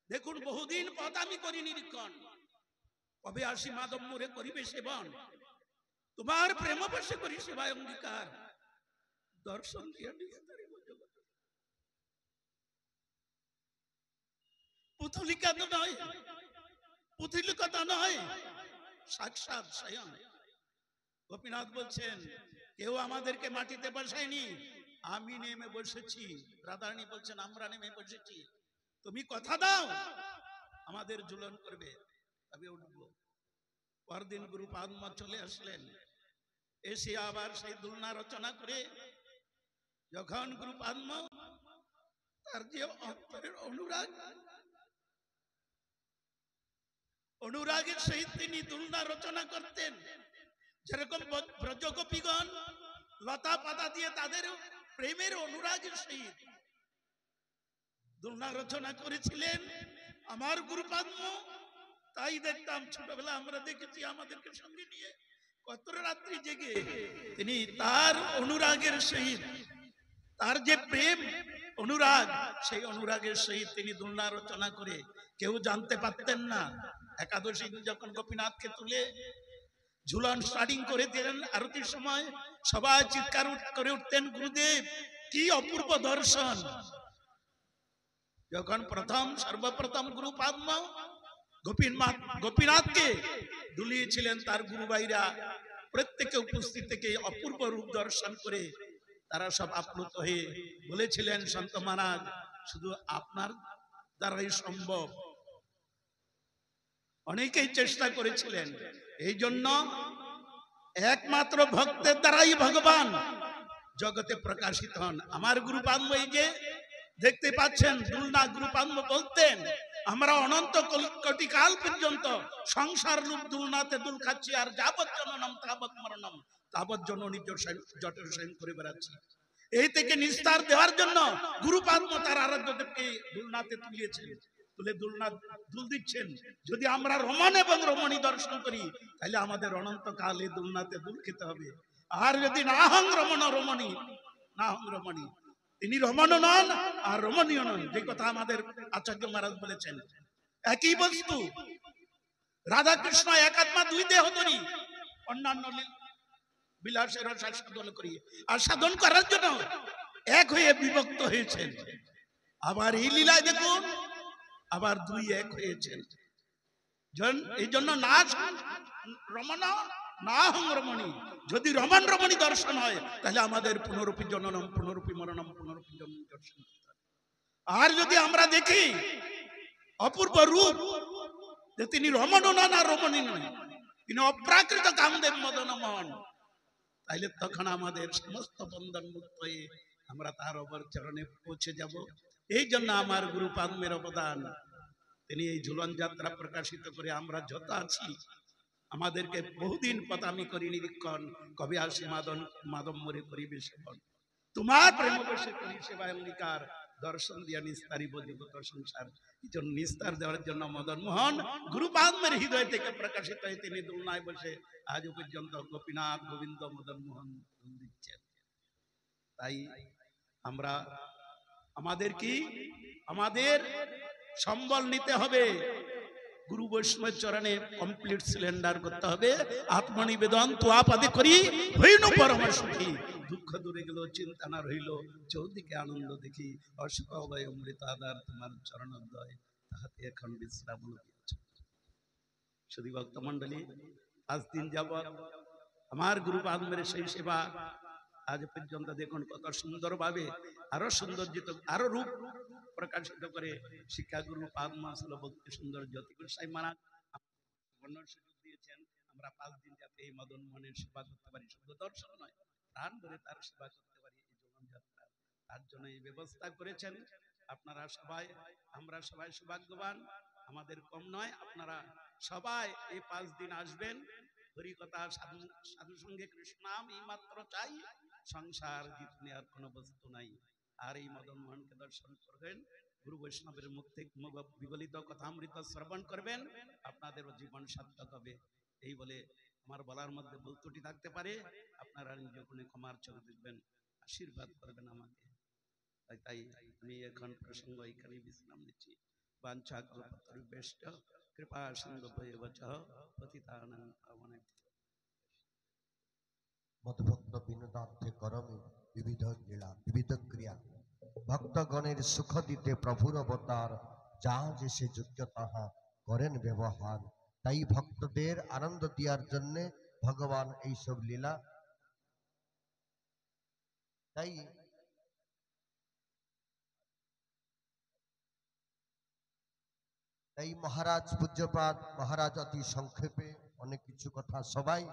দেখুন বহুদিন পথ আমি করি নিরীক্ষণ, কবে আসি মাধব মোরে করিবে সেবন, তোমার প্রেম বসে করি সেবায় অঙ্গীকার, দর্শন দিয়ে পুতুলিকা তো নয়, পুতুলিকতা নয়, সাক্ষাৎ স্বয়ং গোপীনাথ বলছেন কেউ আমাদেরকে মাটিতে বসায়নি, আমি নেমে বসেছি। রাধারানী বলছেন আমরা নেমে বসেছি, তুমি কথা দাও আমাদের ঝুলন করবে, তবে উঠবো। পরদিন গুরুপাদ্ম চলে আসলেন, এসে আবার সেই দুলনা রচনা করে যখন গুরুপাদ্ম তার যে অন্তরের অনুরাগের সহিত তিনি দুলনা রচনা করতেন, যেরকম ব্রজগোপীগণ লতা পাতা দিয়ে তাদের প্রেমের অনুরাগের সহিত দুলনা রচনা করেছিলেন আমার গুরুপাদ্ম। তাই দেখতাম ছোটবেলা আমরা দেখেছি আমাদেরকে সঙ্গে নিয়ে কত রাত্রি জেগে তিনি তার অনুরাগের সহিত, তার যে প্রেম অনুরাগ, সেই অনুরাগের সহিত তিনি দুলনা রচনা করে কেউ জানতে পারতেন না। একাদশী যখন গোপীনাথকে তুলে ঝুলন স্টার্টিং করে দিলেন, আরতির সময় সবাই চিৎকার করে উঠতেন, গুরুদেব কি অপূর্ব দর্শন। যখন সর্বপ্রথম গুরু পদ্ম গোপীনাথকে দুলিয়েছিলেন, তার গুরু ভাইরা প্রত্যেকে উপস্থিত থেকে অপূর্ব রূপ দর্শন করে তারা সব আপ্লুত হয়ে বলেছিলেন, সন্ত মহারাজ শুধু আপনার দ্বারাই সম্ভব। অনেকেই চেষ্টা করেছিলেন, এই জন্য একমাত্র ভক্তের দ্বারাই ভগবান জগতে প্রকাশিত হন। আমার গুরু পান্ব এই যে দেখতে পাচ্ছেন, দুলনা গুরু পান্ব বলতেন, আমরা অনন্ত কোটি কাল পর্যন্ত সংসার রূপ দুলনাতে দুল খাচ্ছি, আর যাবৎ জননম তাবৎ মরণম, তাবৎ জননী জটের শয়ন করে বেড়াচ্ছি। এই থেকে নিস্তার দেওয়ার জন্য গুরু পান্ব তার আরাধ্য দেবকে দুলনাতে তুলিয়েছেন, তুলে দুলনা দুল দিচ্ছেন। যদি আমরা রমণ এবং রমণী দর্শন করি, তাহলে আমাদের অনন্ত কালে দুলনাতে দুল খেতে হবে। আর যদি না হং রমণ রমণী, না হং রমণী, তিনি রমণও নন আর রমণীয় নন, যে কথা আমাদের আচার্য মহারাজ বলেছেন। একই বস্তু, রাধা কৃষ্ণ এক আত্মা দুই দেহধরী, অন্যান্য বিলাসের সাধন করি, আর সাধন করার জন্য এক হয়ে বিভক্ত হয়েছেন। আবার এই লীলায় দেখুন, আবার দুই এক হয়েছেন। এই জন্য না রমণ না হং রমণী। যদি রমণ রমণী দর্শন হয়, তাহলে আমাদের পুনরূপী জননম, পুনরূপী মরণম, পুনরূপী জন্ম দর্শন করতে হবে। আর যদি আমরা দেখি অপূর্ব রূপ, যে তিনি রমণও নন আর রমণী নয়, তিনি অপ্রাকৃত কামদেব মদন মোহন, তাইলে তখন আমাদের সমস্ত বন্ধন মুক্ত হয়ে আমরা তার অপর চরণে পৌঁছে যাব। এই জন্য আমার গুরু পাদ্মের অবদান, তিনি এই ঝুলন যাত্রা প্রকাশিত করে আমরা যত আছি, আমাদেরকে বহুদিন পথ আমি করি নিরীক্ষণ, কবে আসি মাদম মরে করিবে সেবন, তোমার প্রেম বসে করি সেবা অঙ্গীকার, দর্শন দিয়া নিস্তারিব জগত সংসার। এই জন্য নিস্তার দেওয়ার জন্য মদন মোহন গুরু পাদ্মের হৃদয় থেকে প্রকাশিত হয়ে তিনি দুলনায় বসে আজ পর্যন্ত গোপীনাথ গোবিন্দ মদন মোহন দুল দিচ্ছেন। তাই আমরা আমাদের সম্বল নিতে হবে, গুরু বৈষ্ণবের চরণে কমপ্লিট সিলিন্ডার করতে হবে। আত্মনিবেদন তোয়া পাদে করি হইল পরম সুখী, দুঃখ দূরে গেল চিন্তা না রইল, চৌদিকে আনন্দ দেখি, অসুখ অভয় অমৃত আধার তোমার চরণোদয়, তাহাতে এখন বিশ্রাম লইয়াছে। শুধু ভক্ত মন্ডলী, 5 দিন যাবৎ আমার গুরু পাদ্মের সেই সেবা আজ পর্যন্ত দেখুন কত সুন্দর ভাবে আরো সৌন্দর্যিত, আরো রূপ প্রকাশিত করে শিক্ষা গুরু পাদ্ম ভক্তি সুন্দর জ্যোতি গোসাই মহারাজ সুযোগ দিয়েছেন। আমরা 5 দিন যাতে এই মদন মোহনের সেবা করতে পারি, শুধু দর্শন নয়, প্রাণ ভরে তার সেবা করতে পারি, এই জীবন যাত্রা তার জন্য এই ব্যবস্থা করেছেন। আপনারা সবাই, আমরা সবাই সৌভাগ্যবান, আমাদের কম নয়। আপনারা সবাই এই 5 দিন আসবেন, হরিকথা সাধু সঙ্গে কৃষ্ণ নাম এই মাত্র চাই, সংসার জিতনে আর কোনো বস্তু নাই। আর এই মদন মোহনকে দর্শন করবেন, গুরু বৈষ্ণবের মুখ থেকে বিগলিত কথামৃত শ্রবণ করবেন, আপনাদের জীবন সার্থক হবে। এই বলে আমার বলার মধ্যে ভুল ত্রুটি থাকতে পারে, আপনারা নিজে কোনো ক্ষমার চোখ দেখবেন, আশীর্বাদ করবেন আমাকে। তাই আমি এখন প্রসঙ্গ এখানে বিশ্রাম নিচ্ছি। বাঞ্ছা কল্পতরুভ্যশ্চ কৃপা সিন্ধুভ্যেব পতিতানাং পাবনেভ্যো। মদভক্ত বিনোদার্থে করমে বিবিধ লীলা বিবিধ ক্রিয়া, ভক্তগণের সুখ দিতে প্রভুর অবতার, যাহা যে সে যোগ্য তাহা করেন ব্যবহার। তাই ভক্তদের আনন্দ দেওয়ার জন্য ভগবান এইসব লীলা। তাই মহারাজ পূজ্যপাদ মহারাজ অতি সংক্ষেপে অনেক কিছু কথা, সবাই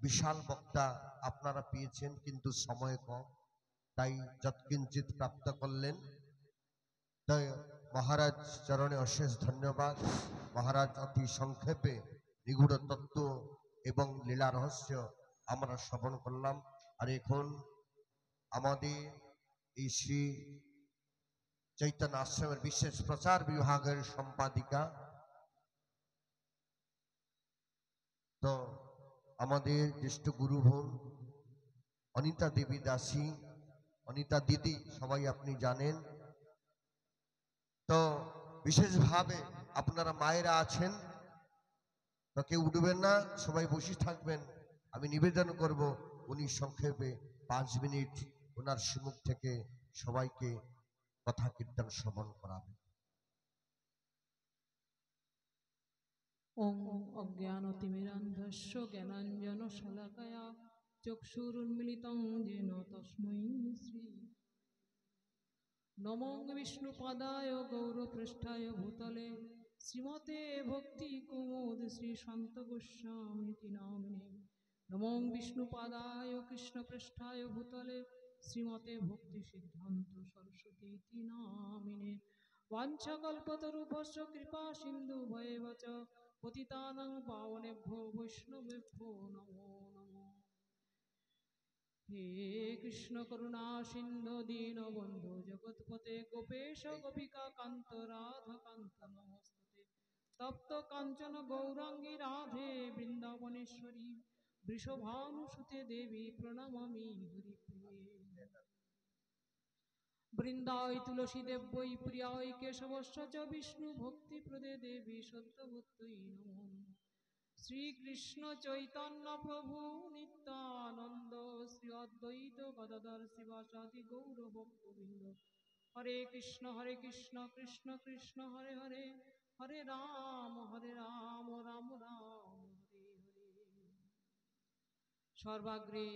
বিশাল বক্তা আপনারা পেয়েছেন, কিন্তু সময় কম, তাই যৎকিঞ্চিত প্রাপ্ত করলেন। তাই মহারাজ চরণে অশেষ ধন্যবাদ। মহারাজ অতি সংক্ষেপে নিগূঢ় তত্ত্ব এবং লীলা রহস্য আমরা শ্রবণ করলাম। আর এখন আমাদের এই শ্রী চৈতন্য আশ্রমের বিশেষ প্রচার বিভাগের সম্পাদিকা, তো আমাদের জ্যেষ্ঠ গুরু বোন অনিতা দেবী দাসী, অনিতা দিদি সবাই আপনি জানেন, তো বিশেষভাবে আপনারা মায়েরা আছেন, তো কেউ উঠবেন না, সবাই বসে থাকবেন। আমি নিবেদন করব উনি সংক্ষেপে 5 মিনিট ওনার সুমুখ থেকে সবাইকে কথা কীর্তন শ্রবণ করাবে। ওং অজ্ঞানতিমিরান্ধস্য জ্ঞানাঞ্জনশলাকয়া চক্ষুরুন্মিলিতং येन তস্मै শ্রী নমো বিষ্ণুপাদায় গৌরপৃষ্ঠায় ভূতলে শ্রীমতে ভক্তি কুমুদ শ্রী শান্ত গোস্বামীতি নামিনে নমো বিষ্ণুপাদায় কৃষ্ণপৃষ্ঠায় ভূতলে শ্রীমতে ভক্তি সিদ্ধান্ত সরস্বতীতি নামিনে वाञ्छाकल्पतरुभ्यश्च कृपा सिन्धुभ्येव च पतितानां पावनेभ्यो वैष्णवेभ्यो नमो नमः। हे कृष्ण करुणा सिन्धु दीनबन्धु जगत्पते गोपेश गोपिका कान्त राधा कान्त नमस्ते। तप्त काञ्चन गौराङ्गी राधे वृन्दावनेश्वरी वृषभानुसुते देवी प्रणमामि हरिप्रिये। বৃন্দায় তুলসী দেব্যই প্রিয়ায় কেশবশ্চ চ বিষ্ণু ভক্তি প্রদে দেবী সত্যভক্তৈ নমো নমঃ। শ্রীকৃষ্ণ চৈতন্য প্রভু নিত্যানন্দ শ্রী অদ্বৈত গদাধর শিবাসাদি গৌর ভক্তবৃন্দ। হরে কৃষ্ণ কৃষ্ণ কৃষ্ণ হরে হরে হরে রাম রাম রাম হরে হরে। সর্বাগ্রে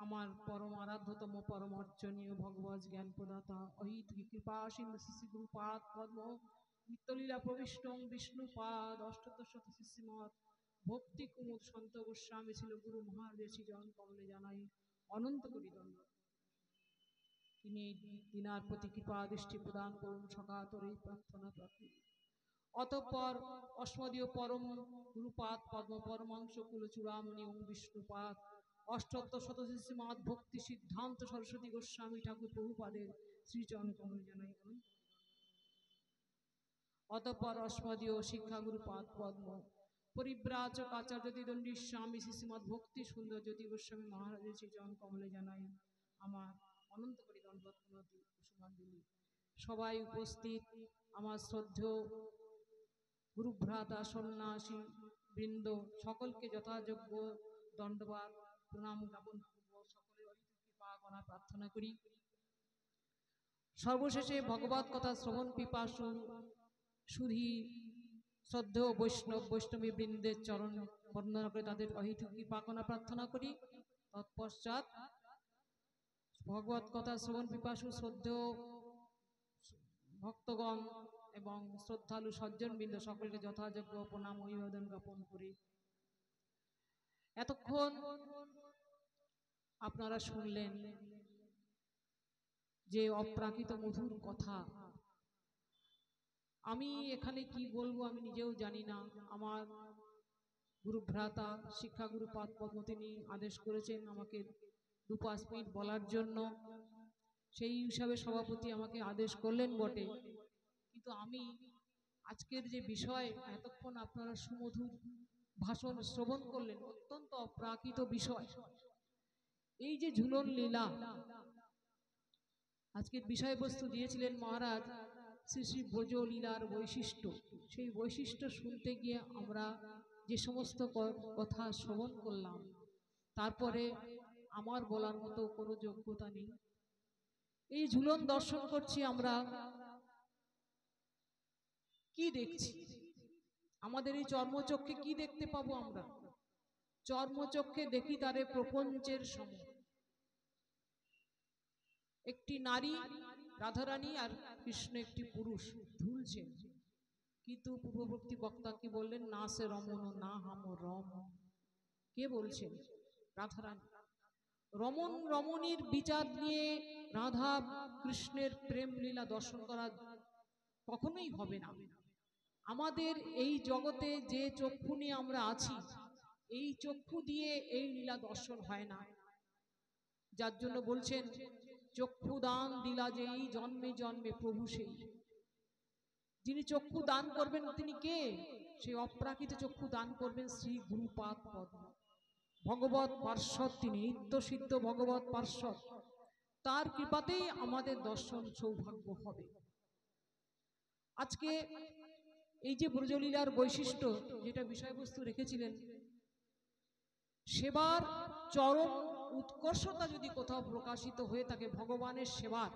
আমার পরম আরাধ্যতম পরম অর্চনীয় ভগবৎ জ্ঞান প্রদাতা অহিতুকি কৃপা সিন্ধু শ্রী গুরুপাদ পদ্ম নিত্যলীলা প্রবিষ্টং বিষ্ণুপাদ অষ্টদশত শ্রীমৎ ভক্তি কুমুদ সন্ত গোস্বামী ছিল গুরু মহারাজের শ্রীচরণ কমলে জানাই অনন্ত কোটি দণ্ডবৎ। তিনি তিনার প্রতি কৃপা দৃষ্টি প্রদান করুন সকাতর এই প্রার্থনা প্রার্থী। অতঃপর অস্মদীয় পরম গুরুপাদ পদ্ম পরমাংশ কুল চূড়ামণি ওং বিষ্ণুপাদ অষ্টোত্তর শ্রীমৎ ভক্তি সিদ্ধান্ত সরস্বতী গোস্বামী ঠাকুর প্রভুপাদের শ্রীচরণ কমল জানাই। অতঃপর অস্মদীয় শিক্ষাগুরুপাদ পদ্ম পরিব্রাজক আচার্য দ্বিদণ্ডী স্বামী শ্রীমৎ ভক্তি সুন্দর জ্যোতি গোস্বামী মহারাজের শ্রীচরণ কমলে জানাই আমার অনন্ত কোটি দণ্ডবৎ কুসুমাঞ্জলি। সবাই উপস্থিত আমার শ্রদ্ধেয় গুরুভ্রাতা সন্ন্যাসী বৃন্দ সকলকে যথাযোগ্য দণ্ডবাদ প্রণাম জ্ঞাপন পূর্বক সকলের অহিত কৃপা কণা প্রার্থনা করি। সর্বশেষে ভগবত কথা শ্রবণ পিপাসু সুধী শ্রদ্ধেয় বৈষ্ণবী বৃন্দের চরণ বন্দনা করে তাদের অহিত কৃপা কণা প্রার্থনা করি। তৎপশ্চাৎ ভগবত কথা শ্রবণ পিপাসু শ্রদ্ধেয় ভক্তগণ এবং শ্রদ্ধালু সজ্জন বৃন্দ সকলকে যথাযোগ্য প্রণাম অভিবাদন জ্ঞাপন করি। এতক্ষণ আপনারা শুনলেন যে অপ্রাকৃত মধুর কথা। আমি এখানে কি বলবো আমি নিজেও জানি না। আমার গুরুভ্রাতা শিক্ষাগুরু পাদ পদ্ম তিনি আদেশ করেছেন আমাকে 2-5 মিনিট বলার জন্য। সেই হিসাবে সভাপতি আমাকে আদেশ করলেন বটে, কিন্তু আমি আজকের যে বিষয় এতক্ষণ আপনারা সুমধুর ভাষণ শ্রবণ করলেন, অত্যন্ত অপ্রাকৃত বিষয়। এই যে ঝুলন লীলা, আজকের বিষয়বস্তু দিয়েছিলেন মহারাজ শ্রী শ্রী ব্রজ লীলার বৈশিষ্ট্য। সেই বৈশিষ্ট্য শুনতে গিয়ে আমরা যে সমস্ত কথা শ্রবণ করলাম, তারপরে আমার বলার মতো কোনো যোগ্যতা নেই। এই ঝুলন দর্শন করছি আমরা, কি দেখছি? আমাদের এই চর্মচক্ষে কি দেখতে পাবো? আমরা চর্মচক্ষে দেখি তারে প্রপঞ্চের সময় একটি নারী রাধারানী আর কৃষ্ণ একটি পুরুষ ঝুলছেন। কিন্তু পূর্ববর্তী বক্তা কি বললেন? না সে রমণ না হাম রম। কে বলছেন? রাধারানী। রমণ রমণীর বিচার নিয়ে রাধা কৃষ্ণের প্রেম লীলা দর্শন করা কখনোই হবে না। আমাদের এই জগতে যে চক্ষু নিয়ে আমরা আছি, এই চক্ষু দিয়ে এই লীলা দর্শন হয় না। যার জন্য বলছেন চক্ষু দান দিলা যেই জন্মে জন্মে প্রভু সেই। যিনি চক্ষু দান করবেন তিনি কে? সেই অপ্রাকৃত চক্ষু দান করবেন শ্রী গুরুপাদ পদ্ম ভগবত পার্শ্বদ। তিনি নিত্য সিদ্ধ ভগবত পার্শ্বদ, তার কৃপাতেই আমাদের দর্শন সৌভাগ্য হবে। আজকে এই যে ব্রজলীলার বৈশিষ্ট্য যেটা বিষয়বস্তু রেখেছিলেন, সেবার চরম উৎকর্ষতা যদি কোথাও প্রকাশিত হয়ে থাকে ভগবানের সেবার,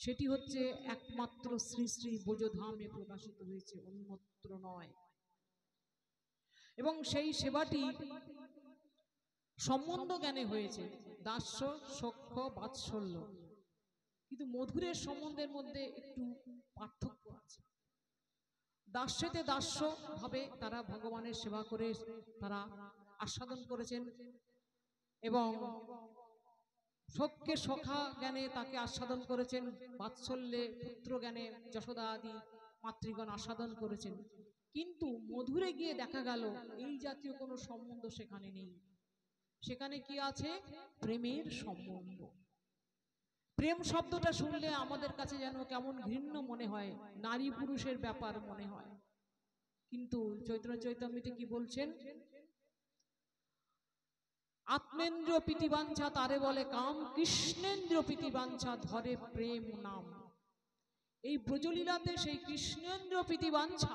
সেটি হচ্ছে একমাত্র শ্রী শ্রী ব্রজধামে প্রকাশিত হয়েছে, অন্যত্র নয়। এবং সেই সেবাটি সম্বন্ধ জ্ঞানে হয়েছে, দাস্য সখ্য বাৎসল্য। কিন্তু মধুরের সম্বন্ধের মধ্যে একটু পার্থক্য আছে। দাস্যতে দাস্য ভাবে তারা ভগবানের সেবা করে তারা আস্বাদন করেছেন, এবং সখ্যে সখা জ্ঞানে তাকে আস্বাদন করেছেন, বাৎসল্যে পুত্র জ্ঞানে যশোদা আদি মাতৃগণ আস্বাদন করেছেন। কিন্তু মধুরে গিয়ে দেখা গেল এই জাতীয় কোনো সম্বন্ধ সেখানে নেই। সেখানে কি আছে? প্রেমের সম্বন্ধ। প্রেম শব্দটা শুনলে আমাদের কাছে যেন কেমন ঘৃণ্য মনে হয়, নারী পুরুষের ব্যাপার মনে হয়। কিন্তু চৈতন্য চৈতন্যতে কি বলছেন? আত্মেন্দ্র প্রীতিবাঞ্ছা তারে বলে কাম, কৃষ্ণেন্দ্র প্রীতিবাঞ্ছা ধরে প্রেম নাম। এই ব্রজলীলাতে সেই কৃষ্ণেন্দ্র প্রীতিবাঞ্ছা,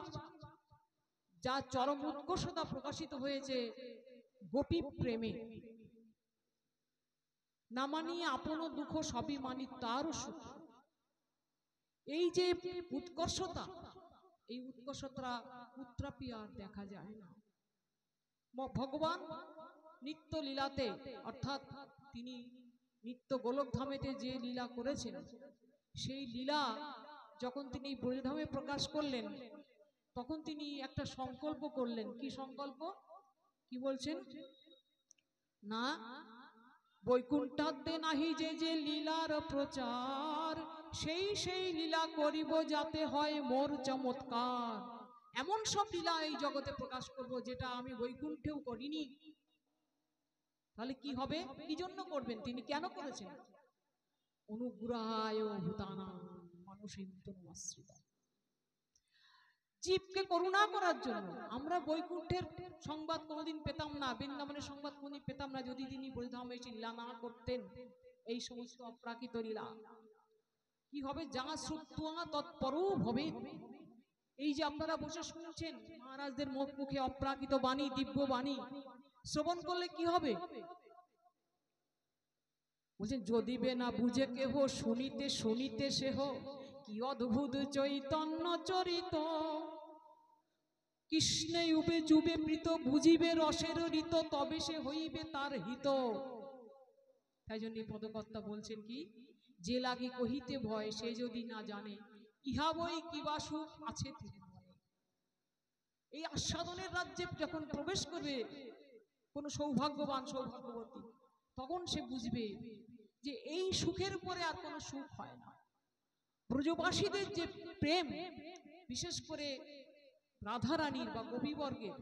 যা চরম উৎকর্ষতা প্রকাশিত হয়েছে গোপী প্রেমে। না মানিয়ে আপন দুঃখ সবই মানি তার সুখ। এই যে উৎকর্ষতা, এই উৎকর্ষতা উত্রাপি আর দেখা যায় না। ভগবান নিত্য লীলাতে, অর্থাৎ তিনি নিত্য গোলকধামেতে যে লীলা করেছেন, সেই লীলা যখন তিনি ব্রজধামে প্রকাশ করলেন, তখন তিনি একটা সংকল্প করলেন। কি সংকল্প? কি বলছেন? না বৈকুণ্ঠাদ্যে নাহি যে যে লীলার প্রচার, সেই সেই লীলা করিব যাতে হয় মোর চমৎকার। এমন সব লীলা এই জগতে প্রকাশ করব যেটা আমি বৈকুণ্ঠেও করিনি। তাহলে কি হবে? কি জন্য করবেন তিনি? কেন করেছেন? অনুগ্রহায় ভূতানাং মানুষেন্দ্রমাশ্রিত, জীবকে করুণা করার জন্য। আমরা বৈকুণ্ঠের সংবাদ কোনোদিন পেতাম না, বৃন্দাবনের সংবাদ কোনোদিন পেতাম না যদি তিনি ব্রজধামে এসে লীলা না করতেন। এই সমস্ত অপ্রাকৃত লীলা কি হবে? যা শ্রুত্বা তৎপরও ভবে। এই যে আপনারা বসে শুনছেন মহারাজদের মুখ মুখে অপ্রাকৃত বাণী, দিব্য বাণী শ্রবণ করলে কি হবে? বলছেন যদি বে না বুঝে কেহ, শুনিতে শুনিতে সেহ কি অদ্ভুত চৈতন্য চরিত। কৃষ্ণে উবে যুবে প্রীত, বুঝিবে রসের ঋত, তবে সে হইবে তার হিত। তাই জন্য পদকর্তা বলছেন কি, যে লাগি কহিতে ভয় সে যদি না জানে, ইহা বই কিবা সুখ আছে তিনি মনে। এই আস্বাদনের রাজ্যে যখন প্রবেশ করবে কোন সৌভাগ্যবান সৌভাগ্যবতী, তখন সে বুঝবে যে এই সুখের পরে আর কোনো সুখ হয় না। ব্রজবাসীদের যে প্রেম, বিশেষ করে রাধারানীর বা গোপীবর্গের,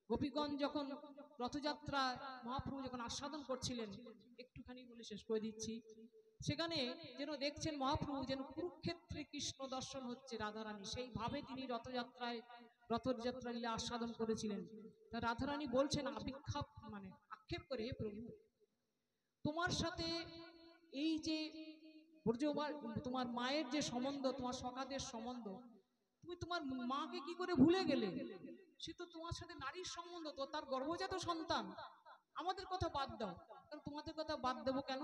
গোপীগণ যখন রথযাত্রা মহাপ্রভু যখন আস্বাদন করছিলেন, একটুখানি বলে শেষ করে দিচ্ছি, সেখানে যেন দেখছেন মহাপ্রভু যেন কুরুক্ষেত্রে কৃষ্ণ দর্শন হচ্ছে রাধারানী, সেইভাবে তিনি রথযাত্রা লীলা আস্বাদন করেছিলেন। তা রাধারানী বলছেন আবিক্ষাপ মানে আক্ষেপ করে, হে প্রভু তোমার সাথে এই যে তোমার মায়ের যে সম্বন্ধ, তোমার সখাদের সম্বন্ধ, তুমি তোমার মাকে কি করে ভুলে গেলে? সে তো তোমার সাথে নারীর সম্বন্ধ, তো তার গর্ভজাত সন্তান। আমাদের কথা বাদ দাও, কারণ তোমাদের কথা বাদ দেবো কেন?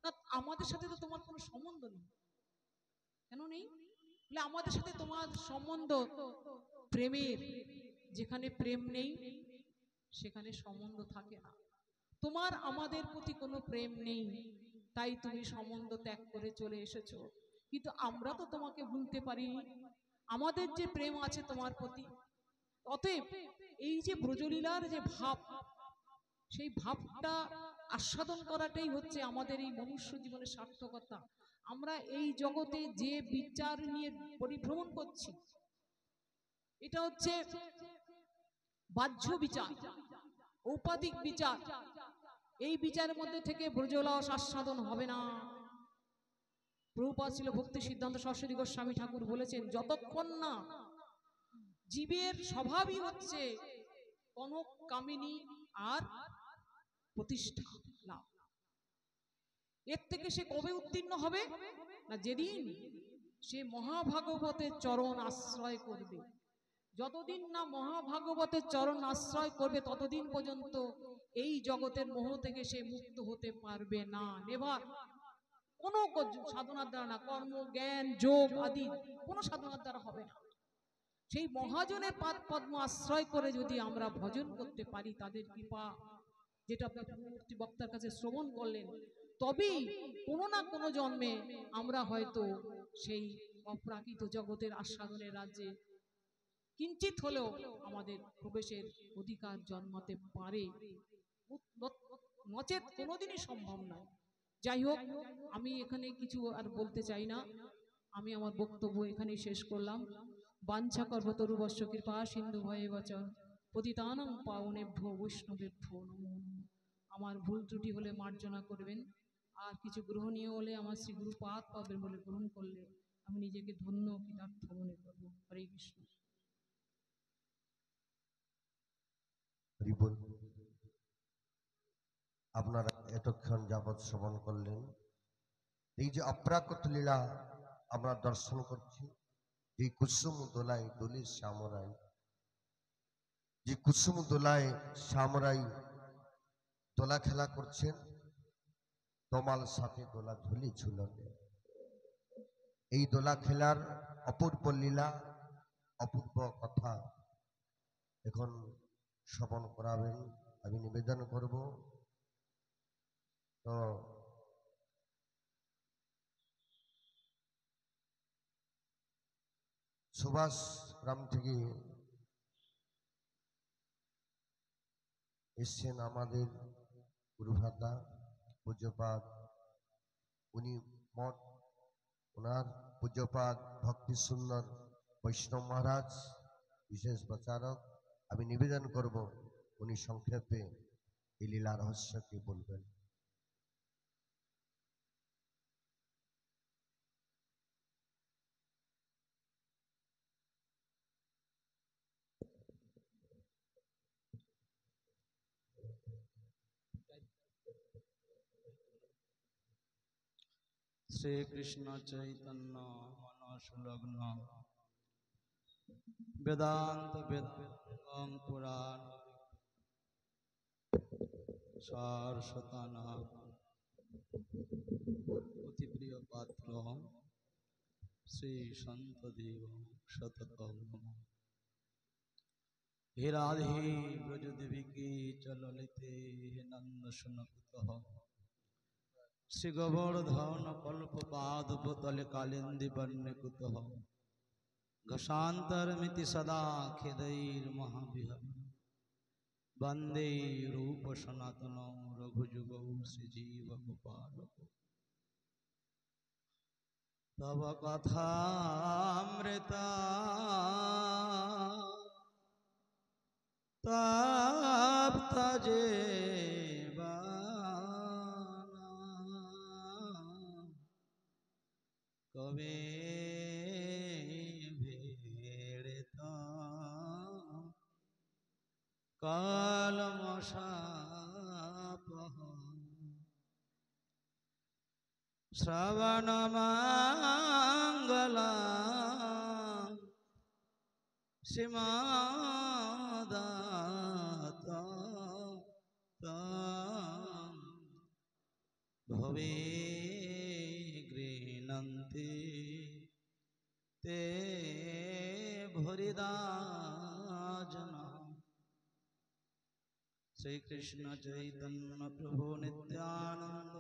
না আমাদের সাথে তো তোমার কোনো সম্বন্ধ নেই। কেন নেই? বলে আমাদের সাথে তোমার সম্বন্ধ প্রেমের। যেখানে প্রেম নেই সেখানে সম্বন্ধ থাকে না। তোমার আমাদের প্রতি কোনো প্রেম নেই, তাই তুমি সম্বন্ধ ত্যাগ করে চলে এসেছো। কিন্তু আমরা তো তোমাকে ভুলতে পারিনি, আমাদের যে প্রেম আছে তোমার প্রতি। অতএব এই যে ব্রজলীলার যে ভাব, সেই ভাবটা আস্বাদন করাটাই হচ্ছে আমাদের এই মনুষ্য জীবনের সার্থকতা। আমরা এই জগতে যে বিচার নিয়ে পরিভ্রমণ করছি, এটা হচ্ছে বাহ্য বিচার, ঔপাধিক বিচার। এই বিচারের মধ্যে থেকে ব্রজরস আস্বাদন হবে না। প্রভুপাদ ছিল ভক্তি সিদ্ধান্ত সরস্বতী গোস্বামী ঠাকুর বলেছেন, যতক্ষণ না জীবের স্বভাবই হচ্ছে কনক কামিনী আর প্রতিষ্ঠা লাভ, এর থেকে সে কবে উত্তীর্ণ হবে? না যেদিন সে মহাভাগবতের চরণ আশ্রয় করবে। যতদিন না মহাভাগবতের চরণ আশ্রয় করবে ততদিন পর্যন্ত এই জগতের মোহ থেকে সে মুক্ত হতে পারবে না। নেভার। কোনো সাধনার দ্বারা না, কর্ম জ্ঞান যোগ আদি কোনো সাধনার দ্বারা হবে না। সেই মহাজনের পাদ পদ্ম আশ্রয় করে যদি আমরা ভজন করতে পারি, তাদের কৃপা, যেটা পূর্ববর্তী বক্তার কাছে শ্রবণ করলেন, তবেই কোনো না কোনো জন্মে আমরা হয়তো সেই অপ্রাকৃত জগতের আস্বাদনের রাজ্যে কিঞ্চিত হলেও আমাদের প্রবেশের অধিকার জন্মাতে পারে, নচেত কোনোদিনই সম্ভব নয়। যাই হোক, আমি এখানে কিছু আর বলতে চাই না, আমি আমার বক্তব্য এখানেই শেষ করলাম। বাঞ্ছা কর্মতরুবশ্য কৃপা সিন্ধু ভয়ে বচ পতিতানাং পাবনেভ্যো বৈষ্ণবেভ্যো নমো নমঃ। আমার ভুল ত্রুটি হলে মার্জনা করবেন, আর কিছু গ্রহণীয় হলে আমার শ্রী গুরুপাদ পাবেন বলে গ্রহণ করলে আমি নিজেকে ধন্য কৃতার্থ মনে করবো। হরে কৃষ্ণ। হরি বল। আপনারা এতক্ষণ যাবৎ শ্রবণ করলেন, এই যে অপ্রাকৃত লীলা আমরা দর্শন করছি, যে কুসুম দোলায় দোলে শ্যামরাই, যে কুসুম দোলায় শ্যামরাই দোলা খেলা করছেন, তোমার সাথে দোলা ধুলি ঝুলনে। এই দোলা খেলার অপূর্ব লীলা, অপূর্ব কথা এখন শ্রবণ করাবেন, আমি নিবেদন করব। তো সুভাষ গ্রাম থেকে এসছেন আমাদের গুরুভ্রাতা পূজ্যপাদ, উনি মঠ, ওনার পূজ্যপাদ ভক্তি সুন্দর বৈষ্ণব মহারাজ বিশেষ প্রচারক। আমি নিবেদন করব উনি সংক্ষেপে এই লীলা রহস্যকে বলবেন। শ্রীকৃষ্ণ চৈতন্য মনসংলগ্ন বেদান্ত বেদাং পুরাণ সারস্বতানা অতি প্রিয় পাত্র শ্রী সন্তদেব শততম নমঃ। হে রাধে ব্রজ দেবী কি চললিতে হে নন্দ সুনকুতঃ শ্রী গোবর্ধন কল্প পাদপতলে কালিন্দী বন্যকুতঃ ঘষান্তরমিতি সদা খেदैर महाविहर वंदे रूप सनातन रघुजुगौ श्रीजीव गोपालक। तव कथामृता तप्त जीवना कवे कालमशापः श्रवणमङ्गलं श्रीमदाततं भवे गृह्णन्ति ते भुरिदा जना। श्री कृष्ण चैतन्य प्रभु नित्यानंद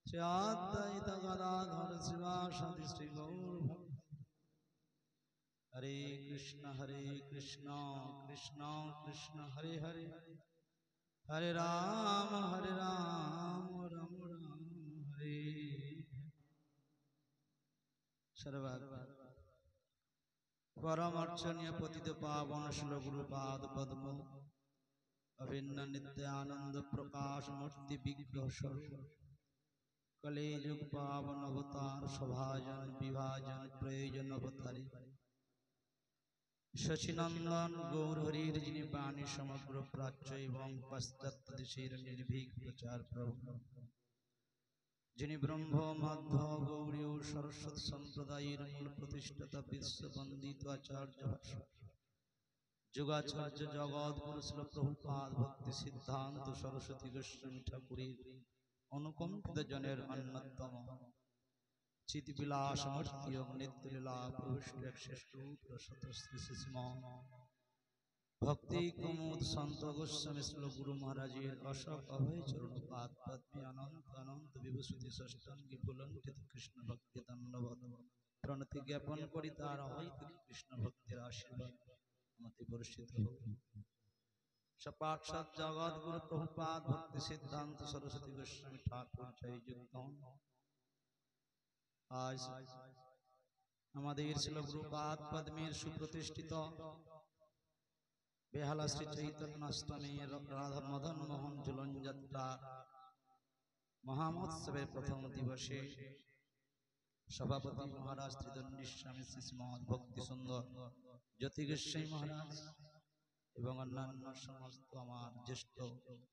श्री अद्वैत गदाधर शिवासादि श्री गौर भक्त। हरे कृष्ण कृष्ण कृष्ण हरे हरे हरे राम राम राम हरे सर्वग परम अर्चनीय पतित पावन श्री गुरुपाद पद्म अभिन्न नित्यानंद प्रकाश मूर्ति विग्रह कलेजुग पावन अवतार सभाजन विभाजन प्रयोजन अवतारी शशिनंदन गौर हरिर जिनि वाणी समग्र प्राच्य एवं पश्चात देशेर निर्भीक प्रचार प्रभु जिनि ब्रह्म मध्य गौरी सरस्वती संप्रदायर मूल प्रतिष्ठता विश्व वंदित आचार्य जुगाचार्य जगत गुरु श्रील प्रभुपाद भक्ति सिद्धांत सरस्वती गोस्वामी ठाकुरेर অনুকম্পিত জনের অন্যতম চিতিবিলাস মূর্তি ও নিত্যলীলা প্রবিষ্ট এক শ্রেষ্ঠ প্রসত শ্রী শ্রীম ভক্তি কুমুদ সন্ত গোস্বামী শ্রীল গুরু মহারাজের অশোক অভয় চরণ পাদ পদ্মে অনন্ত অনন্ত বিভূষিত ষষ্ঠাঙ্গী ফুলঙ্কিত কৃষ্ণ ভক্তি ধন্যবাদ প্রণতি জ্ঞাপন করি তার অভয় থেকে কৃষ্ণ ভক্তির আশীর্বাদ মতে বর্ষিত হোক। সপাট সৎ জগৎ গুরু প্রভুপাদ ভক্তি সিদ্ধান্ত সরস্বতী গোস্বামী ঠাকুর জয় যুক্ত। আজ আমাদের ছিল গুরুপাদ পদ্মের সুপ্রতিষ্ঠিত বেহালা শ্রী চৈতন্য অষ্টমীর রাধা মদন মোহন ঝুলন যাত্রা মহামহোৎসবের প্রথম দিবসে সভাপতি মহারাজ ত্রিদণ্ডী স্বামী শ্রী মহৎ ভক্তি সুন্দর জ্যোতি গোস্বামী মহারাজ এবং অন্যান্য সমস্ত আমার জ্যেষ্ঠ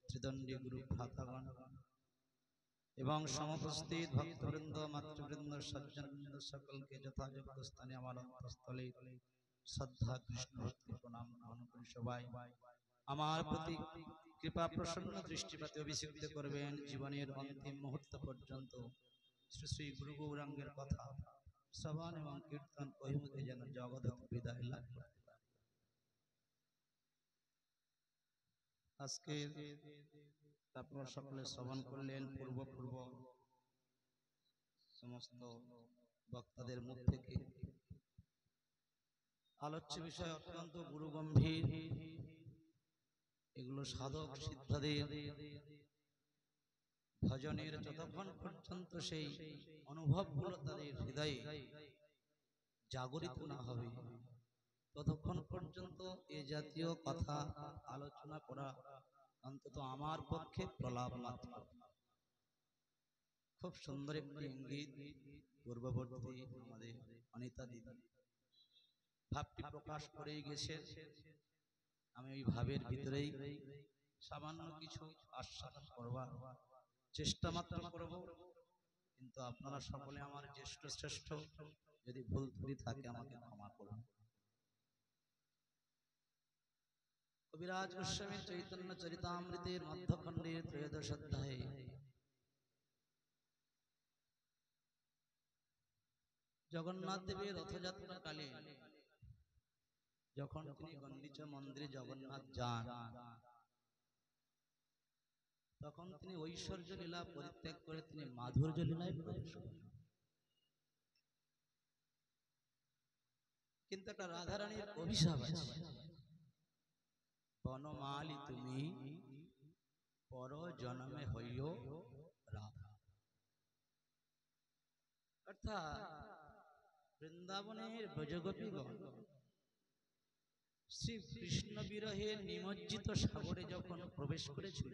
ত্রিদণ্ডী গুরু ভ্রাতাগণ এবং সমুপস্থিত ভক্তবৃন্দ মাতৃবৃন্দ সজ্জনবৃন্দ সকলকে যথাযোগ্য স্থানে আমার অন্তঃস্থলে শ্রদ্ধা কৃষ্ণ ভক্তি প্রণাম গ্রহণ করি। সবাই আমার প্রতি কৃপা প্রসন্ন দৃষ্টিপাতে অভিষিক্ত করবেন। জীবনের অন্তিম মুহূর্ত পর্যন্ত শ্রী শ্রী গুরু গৌরাঙ্গের কথা শ্রবণ এবং কীর্তন অভিমুখে যেন জগৎ বিদায় লাভ করে। আজকে আপনারা সকলে শ্রবণ করলেন পূর্ব সমস্ত বক্তাদের মুখ থেকে আলোচ্য বিষয় অত্যন্ত গুরু গম্ভীর। এগুলো সাধক সিদ্ধাদের ভজনের যতক্ষণ পর্যন্ত সেই অনুভবগুলো তাদের হৃদয়ে জাগরিত না হবে ততক্ষণ পর্যন্ত এ জাতীয় কথা আলোচনা করা অন্তত আমার পক্ষে প্রলাপ মাত্র। খুব সুন্দর একটি ইঙ্গিত পূর্ববর্তী আমাদের অনিতা দিদি ভাবটি প্রকাশ করেই গেছে। আমি ওই ভাবের ভিতরেই সামান্য কিছু আস্বাদন করবার চেষ্টা মাত্র করব, কিন্তু আপনারা সকলে আমার জ্যেষ্ঠ শ্রেষ্ঠ, যদি ভুল ত্রুটি থাকে আমাকে ক্ষমা করুন। কবিরাজ গোস্বামী চৈতন্য চরিতামৃতের মধ্যখণ্ডের ত্রয়োদশ অধ্যায়ে জগন্নাথ দেবের রথযাত্রা কালে যখন তিনি গন্ডিচা মন্দিরে জগন্নাথ যান তখন তিনি ঐশ্বর্য লীলা পরিত্যাগ করে তিনি মাধুর্য লীলায় প্রবেশ করেন। কিন্তু একটা রাধারানীর অভিশাপ আছে, বনমালী তুমি পর জন্মে হইও রাধা। অর্থাৎ বৃন্দাবনের ব্রজগোপীগণ শ্রী কৃষ্ণ বিরহে নিমজ্জিত সাগরে যখন প্রবেশ করেছিল,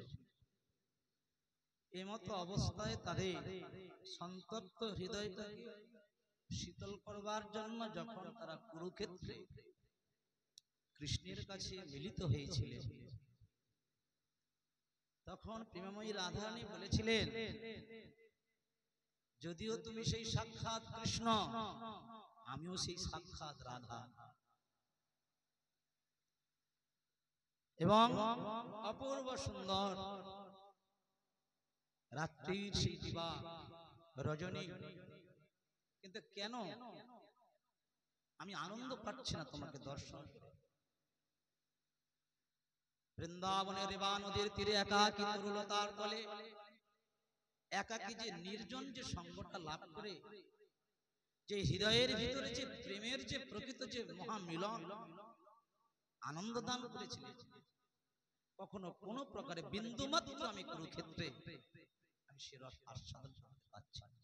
এমতো অবস্থায় তাদের সন্তপ্ত হৃদয়টাকে শীতল করবার জন্য যখন তারা কুরুক্ষেত্রে কৃষ্ণের কাছে মিলিত হয়েছিলেন, তখন প্রেমময়ী রাধারানী বলেছিলেন, যদিও তুমি সেই সাক্ষাৎ কৃষ্ণ, আমিও সেই সাক্ষাৎ রাধা। এবং অপূর্ব সুন্দর রাত্রির সেই দিবা রজনী, কিন্তু কেন আমি আনন্দ পাচ্ছি না তোমাকে দর্শন করে? বৃন্দাবনের রেবা নদীর তীরে একাকী তরুলতার তলে একাকী যে নির্জন যে সঙ্গটা লাভ করে, যে হৃদয়ের ভিতরে যে প্রেমের যে প্রকৃত যে মহামিলন আনন্দ দান করেছিলেন, কখনো কোনো প্রকারে বিন্দুমাত্র আমি কুরুক্ষেত্রে আমি সে রস আস্বাদন করতে পারছি না।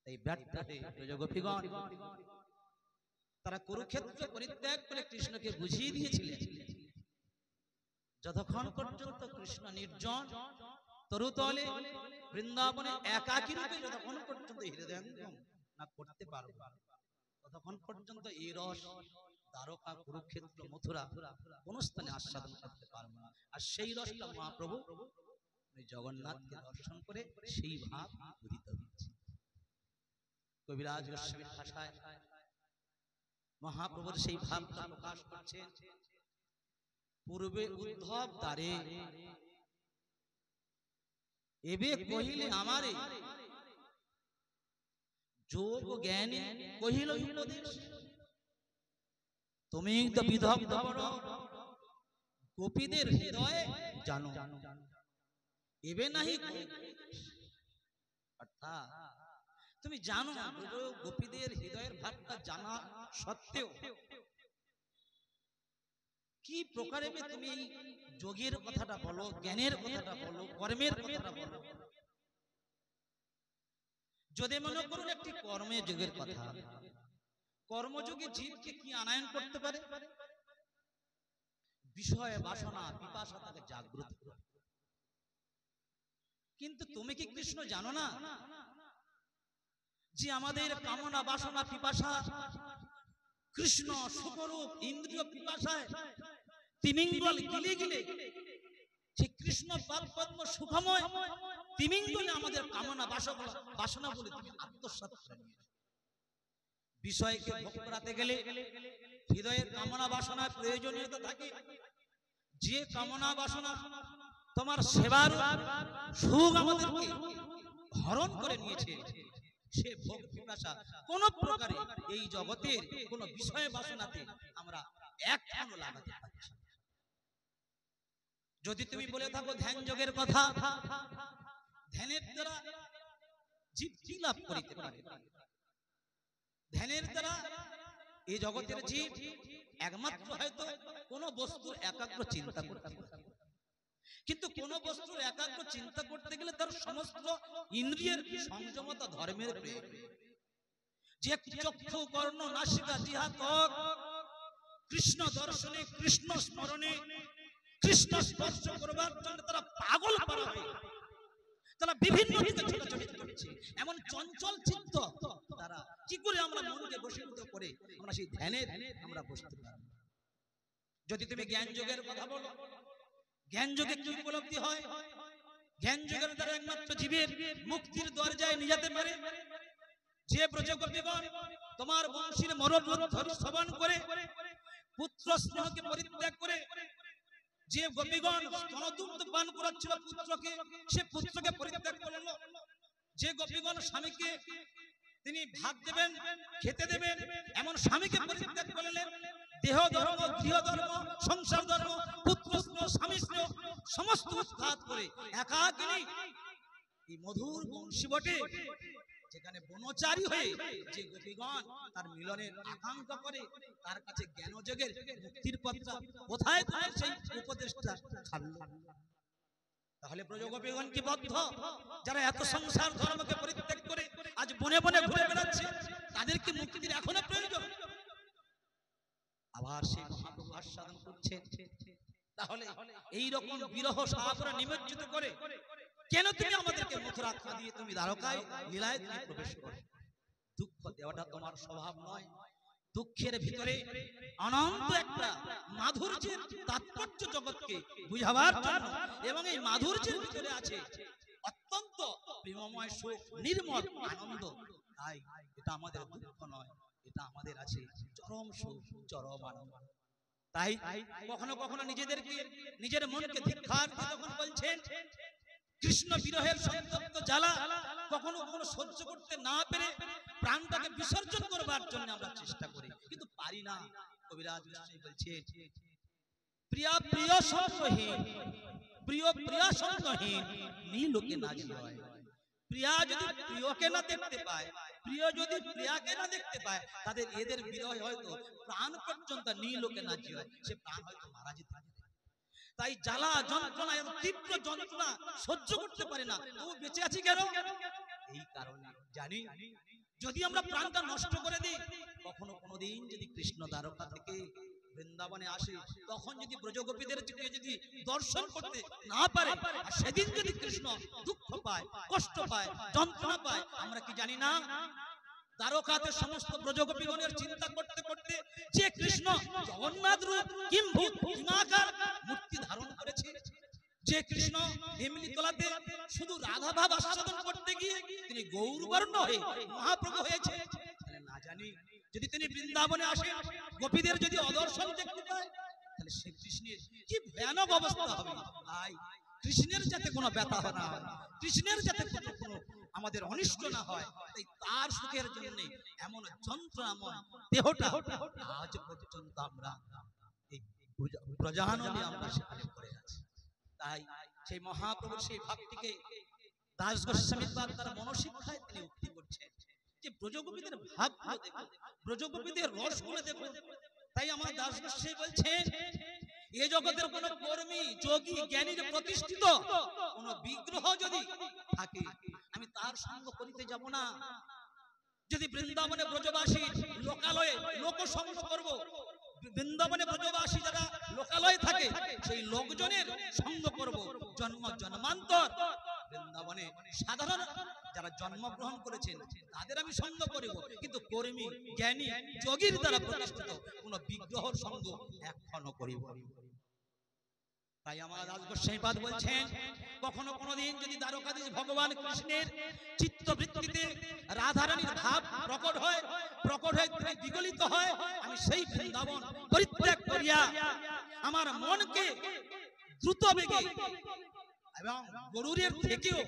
তাই ব্যর্থ হয়ে ব্রজগোপীগণ তারা কুরুক্ষেত্র পরিত্যাগ করে কৃষ্ণকে বুঝিয়ে দিয়েছিলেন, যতক্ষণ পর্যন্ত কৃষ্ণ নির্জন তরুতলে বৃন্দাবনে একাকী রূপে যতক্ষণ পর্যন্ত হৃদয়ঙ্গম না করতে পারবে, ততক্ষণ পর্যন্ত এই রস দ্বারকা, কুরুক্ষেত্র, মথুরা কোন স্থানে আস্বাদন করতে পারবে না। আর সেই রসটা মহাপ্রভু জগন্নাথকে দর্শন করে সেই ভাব উদিত হয়েছে। কবিরাজ গোস্বামীর ভাষায় মহাপ্রভুর সেই ভাবটা প্রকাশ করছে। পূর্বে উদ্ধব দ্বারে এবে কহিলে আমারে যোগ জ্ঞানী কহিল উপদেশ। তুমি তো বিদগ্ধ বড় গোপীদের হৃদয়ে জানো, এবে নাহি অর্থাৎ তুমি জানো গোপীদের হৃদয়ের ভাবটা জানা সত্ত্বেও কি প্রকারে তুমি এই যোগের কথাটা বলো, জ্ঞানের কথাটা বলো, কর্মের কথাটা বলো। যদি মনে করুন একটি কর্মে যোগের কথা, কর্মযোগে জীবকে কি আনয়ন করতে পারে? বিষয় বাসনা পিপাসা তাকে জাগ্রত করে। কিন্তু তুমি কি কৃষ্ণ জানো না যে আমাদের কামনা বাসনা পিপাসা কৃষ্ণ সুখরূপ ইন্দ্রিয় পিপাসায় তিমিঙ্গল গিলে গিলে সেই কৃষ্ণ পদ্ম সুখময় তিমিঙ্গলে আমাদের কামনা বাসনা বলে তুমি আত্মসাৎ করে নিয়েছো। বিষয়কে ভোগ করাতে গেলে হৃদয়ের কামনা বাসনার প্রয়োজনীয়তা থাকে। যে কামনা বাসনা তোমার সেবার সুখ আমাদেরকে হরণ করে নিয়েছে, সে ভোগ পিপাসা কোন প্রকারে এই জগতের কোন বিষয় বাসনাতে আমরা একখানো লাগাতে পারছি। যদি তুমি বলে থাকো ধ্যান যোগের কথা, ধ্যানের দ্বারা জীব কি লাভ করিতে পারে? ধ্যানের দ্বারা এই জগতের জীব একমাত্র হয়তো কোন বস্তুর একাগ্র চিন্তা করতে পারে। কিন্তু কোন বস্তুর একাগ্র চিন্তা করতে গেলে তার সমস্ত ইন্দ্রিয়ের সংযমতা ধর্মের প্রয়োজন। যে চক্ষু কর্ণ নাসিকা জিহ্বা ত্বক কৃষ্ণ দর্শনে কৃষ্ণ স্মরণে কৃষ্ণ স্পর্শ করবার জন্য তারা পাগল করা হয়, তারা বিভিন্ন দিকে ছোটাছুটি করছে। এমন চঞ্চল চিত্ত তারা কি করে আমরা মনকে বশীভূত করে আমরা সেই ধ্যানে আমরা বসতে পারি? যদি তুমি জ্ঞান যোগের কথা বলো, জ্ঞান যোগে কি উপলব্ধি হয়? জ্ঞান যোগের দ্বারা একমাত্র জীবের মুক্তির দরজায় নিয়ে যেতে পারে। যে ব্রজগোপীগণ তোমার বংশীর মরণ ধরি শ্রবণ করে পুত্র স্নেহকে পরিত্যাগ করে, যে গোপীগণ স্তনদুগ্ধ পান করাচ্ছিল পুত্রকে, সে পুত্রকে পরিত্যাগ করলো। যে গোপীগণ স্বামীকে তিনি ভাত দেবেন খেতে দেবেন এমন স্বামীকে পরিত্যাগ করলেন, দেহ ধর্ম গৃহ ধর্ম সংসার ধর্ম পুত্র স্নেহ স্বামী স্নেহ সমস্ত উৎখাত করে একাকিনী এই মধুর বংশী বটে যেখানে বনচারী হয়ে যে গোপীগণ তার মিলনের আকাঙ্ক্ষা করে, তার কাছে জ্ঞান যোগের মুক্তির পথটা কোথায় তার সেই উপদেশটা ছাড়লো? তাহলে ব্রজগোপীগণ কি বদ্ধ? যারা এত সংসার ধর্মকে পরিত্যাগ করে আজ বনে বনে ঘুরে বেড়াচ্ছে, তাদের কি মুক্তির এখনো প্রয়োজন? আবার সেই মহাপ্রভু আস্বাদন করছে। তাহলে এই রকম বিরহ সাগরে নিমজ্জিত করে কেন তুমি আমাদেরকে মথুরা দিয়ে তুমি দ্বারকায় লীলায় তুমি প্রবেশ করো? দুঃখ দেওয়াটা তোমার স্বভাব নয়। দুঃখের ভিতরে অনন্ত একটা মাধুর্যের তাৎপর্য জগৎকে বুঝাবার জন্য, এবং এই মাধুর্যের ভিতরে আছে অত্যন্ত প্রেমময় সুখ নির্মল আনন্দ। তাই এটা আমাদের দুঃখ নয়, এটা আমাদের আছে চরম সুখ চরম আনন্দ। তাই কখনো কখনো নিজেদেরকে নিজের মনকে ধিক্কার দিয়ে তখন বলছেন কৃষ্ণ বিরহের সন্তপ্ত জ্বালা কখনো কখনো সহ্য করতে না পেরে প্রাণটাকে বিসর্জন করবার জন্য আমরা চেষ্টা করি, কিন্তু পারি না। কবিরাজ বলছে প্রিয়া প্রিয় সঙ্গহীন প্রিয় প্রিয়া সঙ্গহীন নীলোকে নাচি হয়। প্রিয়া যদি প্রিয়কে না দেখতে পায়, প্রিয় যদি প্রিয়াকে না দেখতে পায়, তাদের এদের বিরহে হয়তো প্রাণ পর্যন্ত নীলোকে নাচি হয়, সে প্রাণ হয়তো মারা যেতে পারে। তাই জ্বালা যন্ত্রণা এবং তীব্র যন্ত্রণা সহ্য করতে পারে না, তবু বেঁচে আছি কেন? এই কারণে জানি যদি আমরা প্রাণটা নষ্ট করে দিই, কখনো কোনোদিন যদি কৃষ্ণ দ্বারকা থেকে বৃন্দাবনে আসে, তখন যদি ব্রজগোপীদের যদি দর্শন করতে না পারে, আর সেদিন যদি কৃষ্ণ দুঃখ পায় কষ্ট পায় যন্ত্রণা পায়, আমরা কি জানি না দ্বারকাতে সমস্ত ব্রজগোপীগণের চিন্তা করতে করতে যে কৃষ্ণ জগন্নাথ রূপ কিম্ভূত হিমাকার মূর্তি ধারণ করেছে, যে কৃষ্ণ এমনি তোলাতে শুধু রাধা ভাব আস্বাদন করতে গিয়ে তিনি গৌরবর্ণ হয়ে মহাপ্রভু হয়েছে, তাহলে না জানি যদি তিনি বৃন্দাবনে আসেন গোপীদের যদি অদর্শন দেখতে পায়, তাহলে শ্রী কৃষ্ণের কি ভয়ানক অবস্থা হবে। তাই কৃষ্ণের যাতে কোনো ব্যথা না হয়, কৃষ্ণের যাতে কোনো আমাদের অনিষ্ট না হয়, তাই তার সুখের জন্য এমন যন্ত্রণাময় দেহটা আজ পর্যন্ত আমরা এই ব্রজাননে আমরা সেখানে পড়ে আছি। তাই সেই মহাপ্রভুর সেই ভাবটিকে দাস গোস্বামীর তার মনশিক্ষায় তিনি উক্তি করছেন যে ব্রজগোপীদের ভাবগুলো দেখো, ব্রজগোপীদের রসগুলো দেখো। তাই আমার দাস গোস্বামী বলছেন এ জগতের কোন কর্মী যোগী জ্ঞানীর প্রতিষ্ঠিত কোন বিগ্রহ যদি থাকে আমি তার সঙ্গ করিতে যাব না। যদি বৃন্দাবনে ব্রজবাসী লোকালয়ে লোক সঙ্গ করব, বৃন্দাবনে ব্রজবাসী যারা লোকালয়ে থাকে সেই লোকজনের সঙ্গ করব, জন্ম জন্মান্তর বৃন্দাবনে সাধারণ যারা জন্মগ্রহণ করেছেন তাদের আমি সঙ্গ করিব, কিন্তু কর্মী জ্ঞানী যোগীর দ্বারা প্রতিষ্ঠিত কোন বিগ্রহর সঙ্গ এখনো করিব। তাই আমার দাস গোস্বামীপাদ বলছেন কখনো কোনোদিন যদি দ্বারকাধীশ ভগবান কৃষ্ণের চিত্তবৃত্তিতে রাধারানীর ভাব প্রকট হয়ে তিনি বিগলিত হয়, আমি সেই বৃন্দাবন পরিত্যাগ করিয়া আমার মনকে দ্রুত বেগে এবং গরুরের থেকেও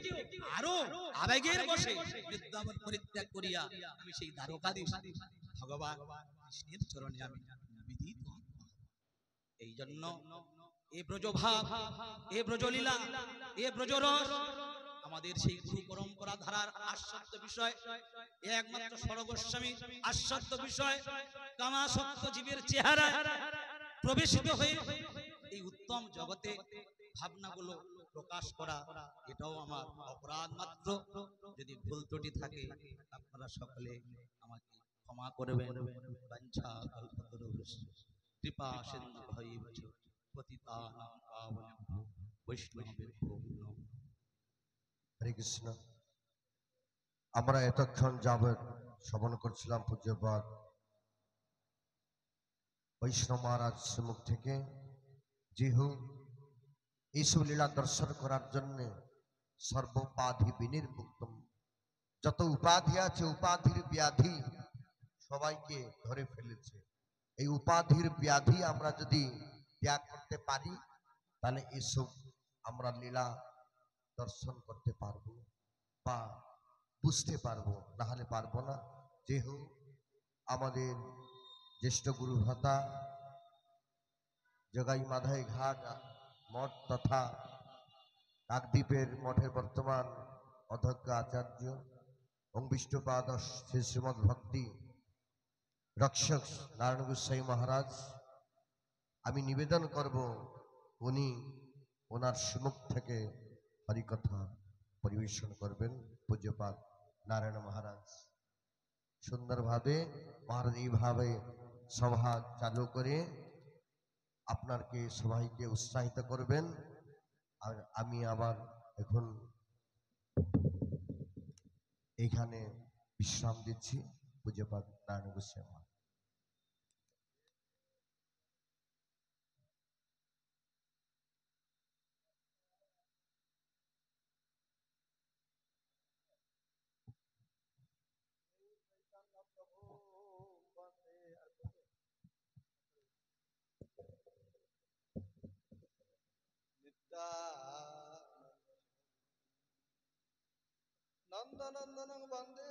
আরো আবেগের বসে বৃন্দাবন পরিত্যাগ করিয়া আমি সেই দ্বারকাধীশ ভগবান কৃষ্ণের চরণে আমি বিদিত। এই জন্য এ ব্রজভাব, এ ব্রজলীলা, এ ব্রজরস আমাদের সেই গুরু পরম্পরা ধারার আস্বাদ্য বিষয়। একমাত্র সরগোস্বামী আস্বাদ্য বিষয় কামাসক্ত জীবের চেহারা প্রবেশিত হয়ে এই উত্তম জগতে ভাবনাগুলো প্রকাশ করা, এটাও আমার অপরাধ মাত্র। যদি ভুল ত্রুটি থাকে আপনারা সকলে আমাকে ক্ষমা করবেন। বাঞ্ছা কল্পতরুভ্যশ্চ কৃপা সিন্ধু ভৈবচ পতিতানাং পাবনেভ্যো বৈষ্ণবেভ্যো নমঃ। হরে কৃষ্ণ। আমরা এতক্ষণ যাবৎ শ্রবণ করছিলাম পূজ্যপাদ বৈষ্ণব মহারাজ মুখ থেকে, যেহু এইসব লীলা দর্শন করার জন্য সর্বোপাধি বিনির্মুক্ত। যত উপাধি আছে উপাধির ব্যাধি সবাইকে ধরে ফেলেছে। এই উপাধির ব্যাধি আমরা যদি ত্যাগ করতে পারি তাহলে এসব আমরা লীলা দর্শন করতে পারবো বা বুঝতে পারবো, না হলে পারবো না। যেহেতু আমাদের জ্যেষ্ঠ গুরু ভ্রাতা জগাই মাধাই ঘাট মঠ তথা কাকদ্বীপের মঠের বর্তমান অধ্যক্ষ আচার্য অঙ্গিষ্টপাদ শ্রী শ্রীমদ ভক্তি রক্ষক নারায়ণ গোস্বামী মহারাজ, আমি নিবেদন করব উনি ওনার সুমুখ থেকে হরিকথা পরিবেশন করবেন। পূজ্যপাদ নারায়ণ মহারাজ সুন্দরভাবে মহারাজ এইভাবে সভা চালু করে আপনাকে সবাইকে উৎসাহিত করবেন। আর আমি আবার এখন এইখানে বিশ্রাম দিচ্ছি। পূজ্যপাদ নারায়ণ গোস্বামী। নন্দনন্দন বন্দে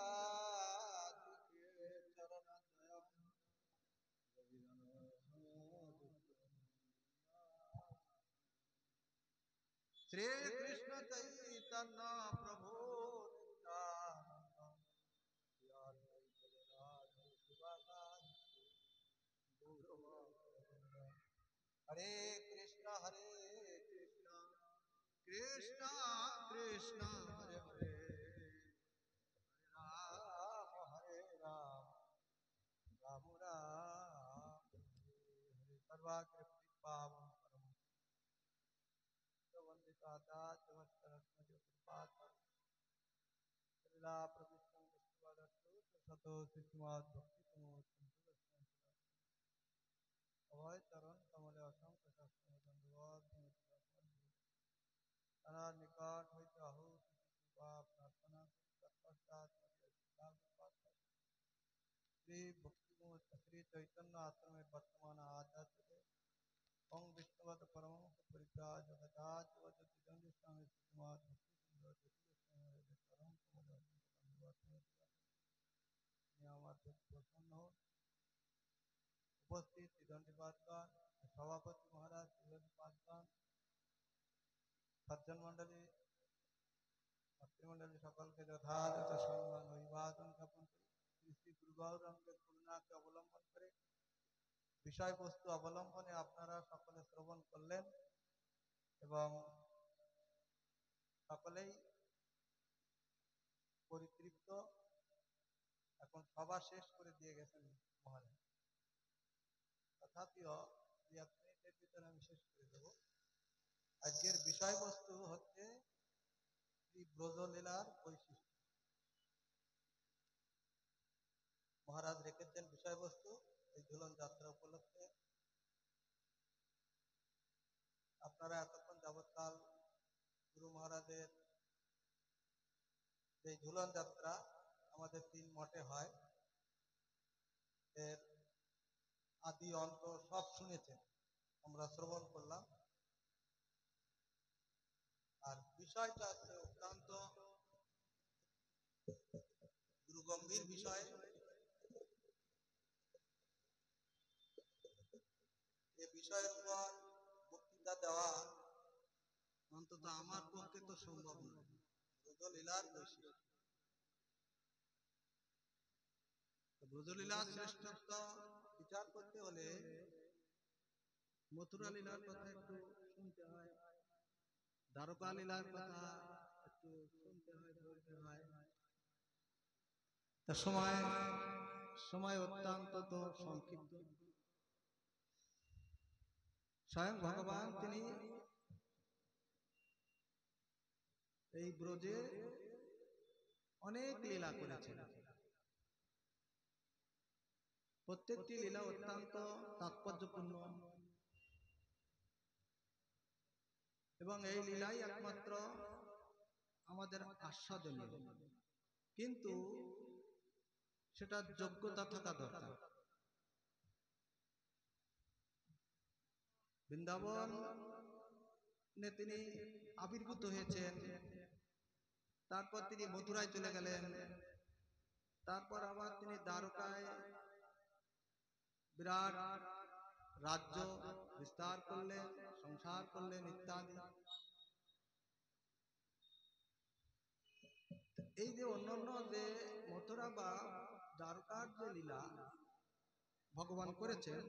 শ্রীরাধিকে চরণদ্বয়ম শ্রী কৃষ্ণ চৈতন্য প্রভু নিত্যানন্দ শ্রী অদ্বৈত গদাধর শিবাসাদি গৌরভক্তবৃন্দ। হরে কৃষ্ণ কৃষ্ণ কৃষ্ণ হরে হরে, হরে রাম রাম রাম হরে। সর্বাগ্রে পাবন পরম वंदिताता चमत्कारत्म ज्योतिर्पाद लीला प्रविष्टं विष्णुवदस्तु सतो शिशुमाद भक्ति प्रमोदं अभय चरण कमले असंख्य शास्त्र दंडवत अनार निकट होइते अहो कृपा प्रार्थना तत्पश्चात श्री भक्ति श्री चैतन्य आश्रम में वर्तमान आचार्य ओम উপস্থিত ত্রিদণ্ডী পাঠগণ, সভাপতি মহারাজ ত্রিদণ্ডী পাঠগণ, সজ্জন মন্ডলী, মাতৃমন্ডলী সকলকে যথাযথ সম্মান অভিবাদন জ্ঞাপন করি। শ্রী শ্রী গুরু গৌরাঙ্গের করুণাকে অবলম্বন করে বিষয়বস্তু অবলম্বনে আপনারা সকলে শ্রবণ করলেন এবং সকলেই পরিতৃপ্ত। এখন সভা শেষ করে দিয়ে গেছেন মহারাজ, তথাপিও 2-1 মিনিটের ভিতরে আমি শেষ করে দেব। আজকের বিষয়বস্তু হচ্ছে শ্রী ব্রজলীলার বৈশিষ্ট্য। মহারাজ রেখেছেন বিষয়বস্তু এই ঝুলন যাত্রা উপলক্ষে। আপনারা এতক্ষণ যাবৎকাল গুরু মহারাজের এই ঝুলন যাত্রা আমাদের 3 মঠে হয়, এর আদি অন্ত সব শুনেছেন, আমরা শ্রবণ করলাম। আর বিষয়টা হচ্ছে অত্যন্ত গুরুগম্ভীর বিষয়। এ বিষয়ের উপর বক্তৃতা দেওয়া অন্তত আমার পক্ষে তো সম্ভব নয়। ব্রজলীলার বৈশিষ্ট্য, ব্রজলীলার শ্রেষ্ঠত্ব বিচার করতে হলে মথুরা লীলার কথা একটু শুনতে হয়, দ্বারকা লীলার কথা একটু শুনতে হয়, বলতে হয়। তা সময় অত্যন্ত তো সংক্ষিপ্ত। স্বয়ং ভগবান তিনি এই ব্রজে অনেক লীলা করেছেন। প্রত্যেকটি লীলা অত্যন্ত তাৎপর্যপূর্ণ এবং এই লীলাই একমাত্র আমাদের আস্বাদনীয়, কিন্তু সেটা যোগ্যতা থাকা দরকার। বৃন্দাবনে তিনি আবির্ভূত হয়েছেন, তারপর তিনি মথুরায় চলে গেলেন, তারপর আবার তিনি দ্বারকায় বিরাট রাজ্য বিস্তার করলেন, সংসার করলেন ইত্যাদি। এই যে অন্যান্য যে মথুরা বা দ্বারকার যে লীলা ভগবান করেছেন,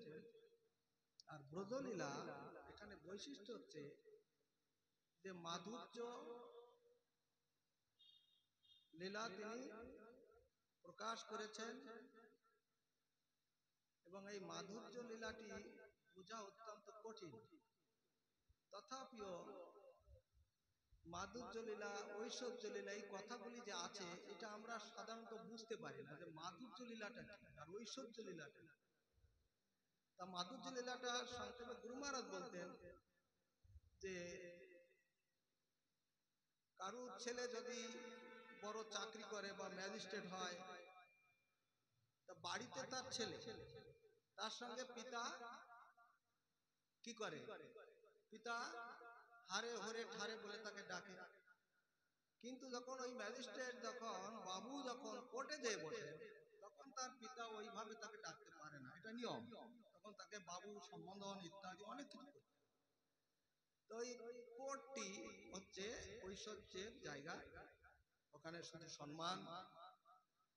আর ব্রজলীলা এখানে বৈশিষ্ট্য হচ্ছে যে মাধুর্য লীলা তিনি প্রকাশ করেছেন এবং এই মাধুর্য লীলাটি বোঝা অত্যন্ত কঠিন। তথাপিও মাধুর্য লীলা, ঐশ্বর্য লীলা, এই কথাগুলি যে আছে এটা আমরা সাধারণত বুঝতে পারি না যে মাধুর্য লীলাটা কি আর ঐশ্বর্য লীলাটা। তা মাধুর্য লীলাটা সংক্ষেপে গুরু মহারাজ বলতেন যে কারুর ছেলে যদি বড় চাকরি করে বা ম্যাজিস্ট্রেট হয়, তা বাড়িতে তার ছেলে, তার সঙ্গে পিতা কি করে, পিতা হারে হরে ঠারে বলে তাকে ডাকে। কিন্তু যখন ওই ম্যাজিস্ট্রেট যখন বাবু যখন কোর্টে যেয়ে বসে, তখন তার পিতা ওইভাবে তাকে ডাকতে পারে না, এটা নিয়ম। তখন তাকে বাবু, সম্বোধন ইত্যাদি অনেক কিছু করতে। তো এই কোর্টটি হচ্ছে ঐশ্বর্যের জায়গা, ওখানে শুধু সম্মান।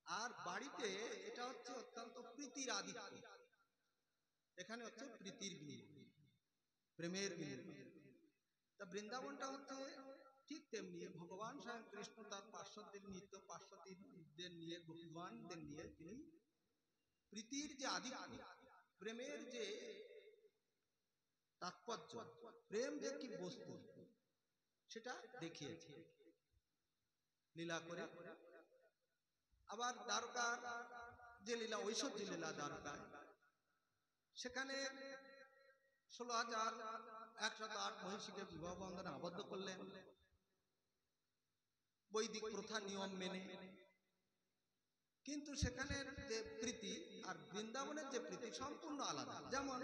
আর বাড়িতে এটা হচ্ছে অত্যন্ত প্রীতির আধিক্য, এখানে হচ্ছে প্রীতির বিনিময়, প্রেমের বিনিময়। তা বৃন্দাবনটা হচ্ছে ঠিক তেমনি। ভগবান স্বয়ং কৃষ্ণ তার পার্শ্বদের নিত্য পার্শ্বদের নিয়ে, গোপীগণদের নিয়ে তিনি প্রীতির যে আধিক্য, প্রেমের যে তাৎপর্য, প্রেম যে কি বস্তু সেটা দেখিয়েছে লীলা করে। আবার দ্বারকার যে লীলা, ঐশ্বর্য লীলা দ্বারকায়, সেখানে 16,108 মহিষীকে বিবাহ বন্ধনে আবদ্ধ করলেন বৈদিক প্রথা নিয়ম মেনে। কিন্তু সেখানের যে প্রীতি আর বৃন্দাবনের যে প্রীতি সম্পূর্ণ আলাদা। যেমন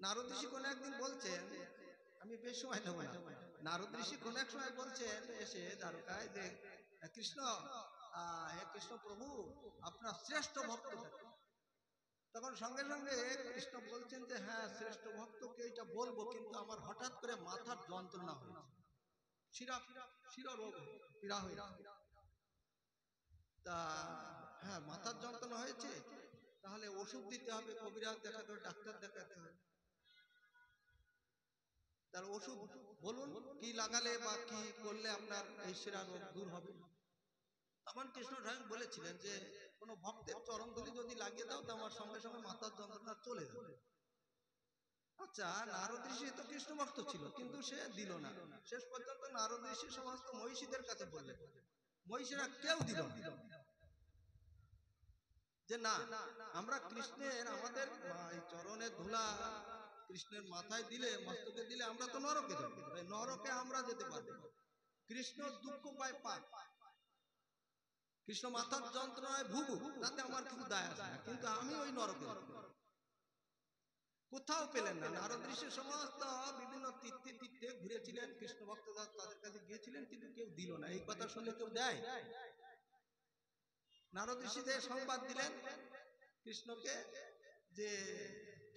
নারদ ঋষি কোন একদিন বলছেন, আমি বেশ সময় নেব না। নারদ ঋষি কোন এক সময় বলছেন এসে দ্বারকায় যে কৃষ্ণ, হে কৃষ্ণ প্রভু, আপনার শ্রেষ্ঠ ভক্তটা। তখন সঙ্গে সঙ্গে কৃষ্ণ বলছেন যে হ্যাঁ, শ্রেষ্ঠ ভক্তকে এটা বলবো, কিন্তু আমার হঠাৎ করে মাথার যন্ত্রণা হয়েছে, শিরোরোগ, পীড়া হয়েছে। তা হ্যাঁ, মাথার যন্ত্রণা হয়েছে, তাহলে ওষুধ দিতে হবে, কবিরাজ দেখাতে হবে, ডাক্তার দেখাতে হবে। তার ওষুধ বলুন, কি লাগালে বা কি করলে আপনার এই শিরা রোগ দূর হবে? তখন কৃষ্ণ ঠাকুর বলেছিলেন যে কোন ভক্তের চরণ ধুলি যদি লাগিয়ে দাও তো আমার সঙ্গে সঙ্গে মাথার যন্ত্রণা চলে যাবে। আচ্ছা, নারদ ঋষি তো কৃষ্ণ ভক্ত ছিল, কিন্তু সে দিল না। শেষ পর্যন্ত নারদ ঋষি সমস্ত মহিষীদের কাছে বললেন, মহিষীরা কেউ দিল না, যে না, আমরা কৃষ্ণের, আমাদের চরণের ধুলা কৃষ্ণের মাথায় দিলে, মস্তকে দিলে আমরা তো নরকে যাব, নরকে আমরা যেতে পারবো। কৃষ্ণ দুঃখ পায় পাপ, কৃষ্ণ মাথার যন্ত্রণায় ভুগুক, তাতে আমার কিছু দায় আসে না, কিন্তু আমি ওই নরকে যাব। কোথাও পেলেন না। নারদ ঋষি সমস্ত বিভিন্ন তীর্থে তীর্থে ঘুরেছিলেন, কৃষ্ণ ভক্তরা তাদের কাছে গিয়েছিলেন, কিন্তু কেউ দিল না। এই কথা শুনলে কেউ দেয়? নারদ ঋষিদের সংবাদ দিলেন কৃষ্ণকে যে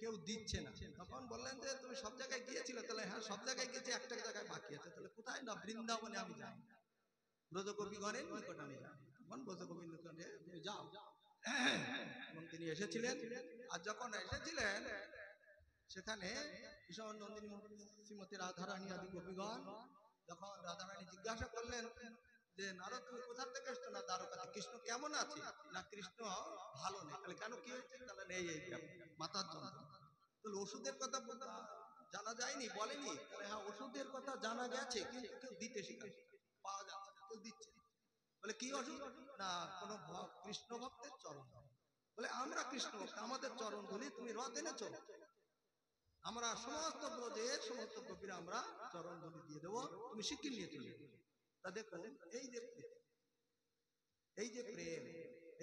কেউ দিচ্ছে না। তখন বললেন যে তুমি সব জায়গায় গিয়েছিলে? তাহলে হ্যাঁ, সব জায়গায় গিয়েছি, একটা জায়গায় বাকি আছে। তাহলে কোথায়? না, বৃন্দাবনে আমি যাই, ব্রজগোপীগণের নিকট আমি যাই। তখন ব্রজগোপীর নিকটে যাও, এবং তিনি এসেছিলেন। আর যখন এসেছিলেন সেখানে কৃষ্ণ নন্দিনী শ্রীমতী রাধারানী আদি গোপীগণ, যখন রাধারানী জিজ্ঞাসা করলেন যে নারদ তুমি কোথা থেকে এসছো? না, দ্বারকাতে। কৃষ্ণ কেমন আছে? না, কৃষ্ণ ভালো নেই। তাহলে কেন, কি হয়েছে? তাহলে নেই, এই মাথার যন্ত্রণা। তাহলে ওষুধের কথা জানা যায়নি, বলেনি? তাহলে হ্যাঁ, ওষুধের কথা জানা গেছে, কিন্তু কেউ দিতে শিখাচ্ছে, পাওয়া যাচ্ছে, কেউ দিচ্ছে। বলে কি ওষুধ? না, কোন কৃষ্ণ ভক্তের চরণ। বলে আমরা কৃষ্ণ ভক্ত, আমাদের চরণ ধুলি তুমি রথ এনেছো, আমরা সমস্ত ব্রজের সমস্ত গোপীরা আমরা চরণ ধুলি দিয়ে দেবো, তুমি সিকিম নিয়ে চলে যাবে। তা দেখুন, এই যে প্রেম,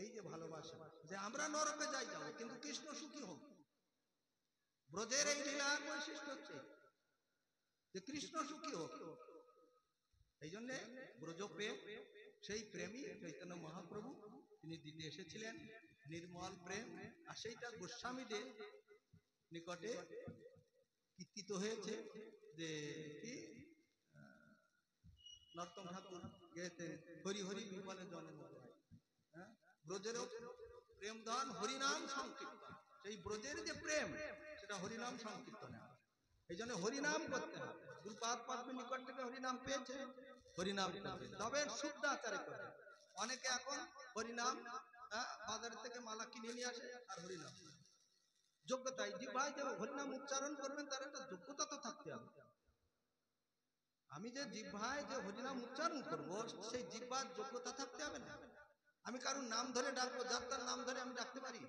এই যে ভালোবাসা, যে আমরা নরকে যাই যাবো, কিন্তু কৃষ্ণ সুখী হোক। ব্রজের এই লীলার বৈশিষ্ট্য হচ্ছে যে কৃষ্ণ সুখী হোক। এই জন্য ব্রজ প্রেম, সেই প্রেমী চৈতন্য মহাপ্রভু তিনি দিতে এসেছিলেন, নির্মল প্রেম। আর সেইটা গোস্বামীদের নিকটে কীর্তিত হয়েছে যে কি নরোত্তম ঠাকুর গেয়েছেন, হরি হরি বিফলে জন্ম। হ্যাঁ, ব্রজেরও প্রেম ধন হরিনাম সংকীর্তন। সেই ব্রজের যে প্রেম, সেটা হরিনাম সংকীর্তনে। এই জন্য হরিনাম করতে হবে। গুরুপাদ পদ্মের নিকট থেকে হরিনাম পেয়েছে, হরিনাম করবে, তবে শুদ্ধ আচারে করবে। অনেকে এখন হরিনাম বাজার থেকে মালা কিনে নিয়ে আসে আর হরিনাম, যোগ্যতাই জিহ্বায় যে হরিনাম উচ্চারণ করবেন তার একটা যোগ্যতা তো থাকতে হবে। আমি যে জিহ্বায় যে হরিনাম উচ্চারণ করব, সেই জিহ্বার যোগ্যতা থাকতে হবে না। আমি কারোর নাম ধরে ডাকবো, যার তার নাম ধরে আমি ডাকতে পারি?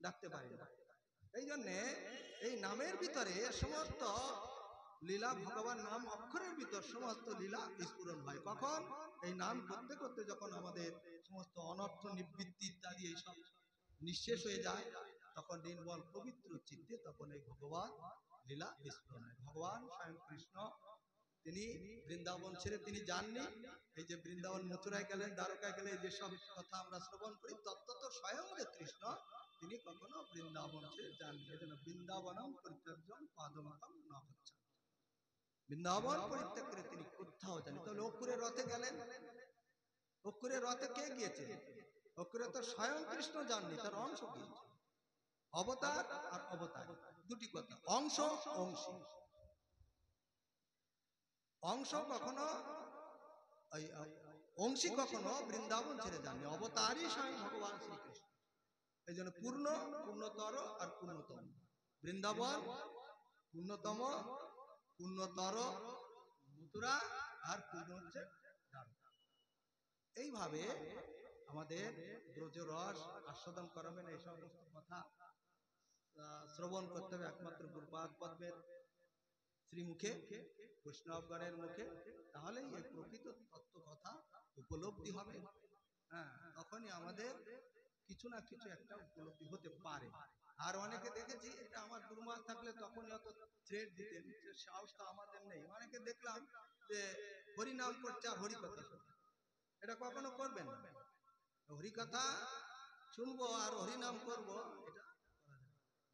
ডাকতে পারি না। এই জন্যে এই নামের ভিতরে সমস্ত লীলা, ভগবান নাম অক্ষরের ভিতর সমস্ত লীলা স্ফুরণ হয়। কখন? এই নাম করতে করতে যখন আমাদের সমস্ত অনর্থ নিবৃত্তি ইত্যাদি এইসব নিঃশেষ হয়ে যায়, তখন নির্মল পবিত্র চিত্তে তখন এই ভগবান লীলা স্ফুরণ হয়। ভগবান স্বয়ং কৃষ্ণ তিনি বৃন্দাবন ছেড়ে তিনি যাননি। এই যে বৃন্দাবন, মথুরায় গেলেন, দ্বারকায় গেলে যেসব কথা আমরা শ্রবণ করি, তত্ত্ব তো স্বয়ং যে কৃষ্ণ তিনি কখনো বৃন্দাবন ছেড়ে যাননি। এই জন্য বৃন্দাবনম পরিত্যাজ্যম পাদমকম ন গচ্ছামি। বৃন্দাবন পরিত্যাগ করে তিনি কোথাও যাননি। তাহলে অক্ষুরের রথে গেলেন, অক্ষুরের রথে কে গিয়েছে? অক্ষুরে তো স্বয়ং কৃষ্ণ যাননি, তার অংশ গিয়েছে। অবতার আর অবতার দুটি কথা, অংশ অংশী। অংশ কখনো, অংশী কখনো বৃন্দাবন ছেড়ে যাননি, অবতারই স্বয়ং ভগবান শ্রীকৃষ্ণ। এই জন্য পূর্ণ, পূর্ণতর আর পূর্ণতম। বৃন্দাবন পূর্ণতম, পূর্ণতর মথুরা, আর পূর্ণ হচ্ছে দ্বারকা। এইভাবে আমাদের ব্রজরস আস্বাদন করাবেন। এই সমস্ত কথা শ্রবণ করতে হবে একমাত্র গুরুপাদ পদ্মের শ্রীমুখে, বৈষ্ণবগণের মুখে। তাহলেই এই প্রকৃত তত্ত্ব কথা উপলব্ধি হবে। হ্যাঁ, তখনই আমাদের কিছু না কিছু একটা উপলব্ধি হতে পারে। আর অনেকে দেখেছি, এটা আমার 2 মাস থাকলে থাকলে তখনই অত থ্রেড দিতেন, সে সাহসটা আমাদের নেই। অনেকে দেখলাম যে হরিনাম করছে আর হরিকথা শুনছে, এটা কখনো করবেন না। হরিকথা শুনবো আর হরিনাম করবো, এটা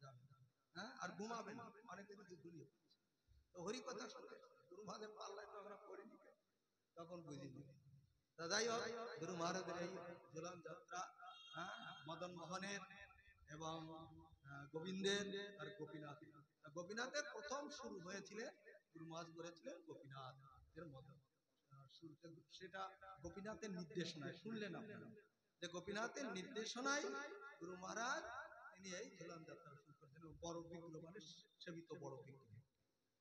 করা যাবে না। হ্যাঁ, আর ঘুমাবেন, অনেকে যদি ঘুরিয়ে তো হরিকথা শুনতে গুরু মহাদেব পাল্লায় তো আমরা পড়িনি, তখন বুঝিনি। তা যাই হোক, গুরু মহারাজের এই ঝুলন যাত্রা, হ্যাঁ, মদন মোহনের এবং গোবিন্দের আর গোপীনাথের। গোপীনাথের প্রথম শুরু হয়েছিল, গুরু মহারাজ করেছিলেন গোপীনাথ এর মদন। সেটা গোপীনাথের নির্দেশনায় শুনলেন আপনারা, যে গোপীনাথের নির্দেশনায় গুরু মহারাজ তিনি এই ঝুলন যাত্রা শুরু করেছেন। বড় বিগ্রহ মানে সেবিত বড় বিগ্রহ,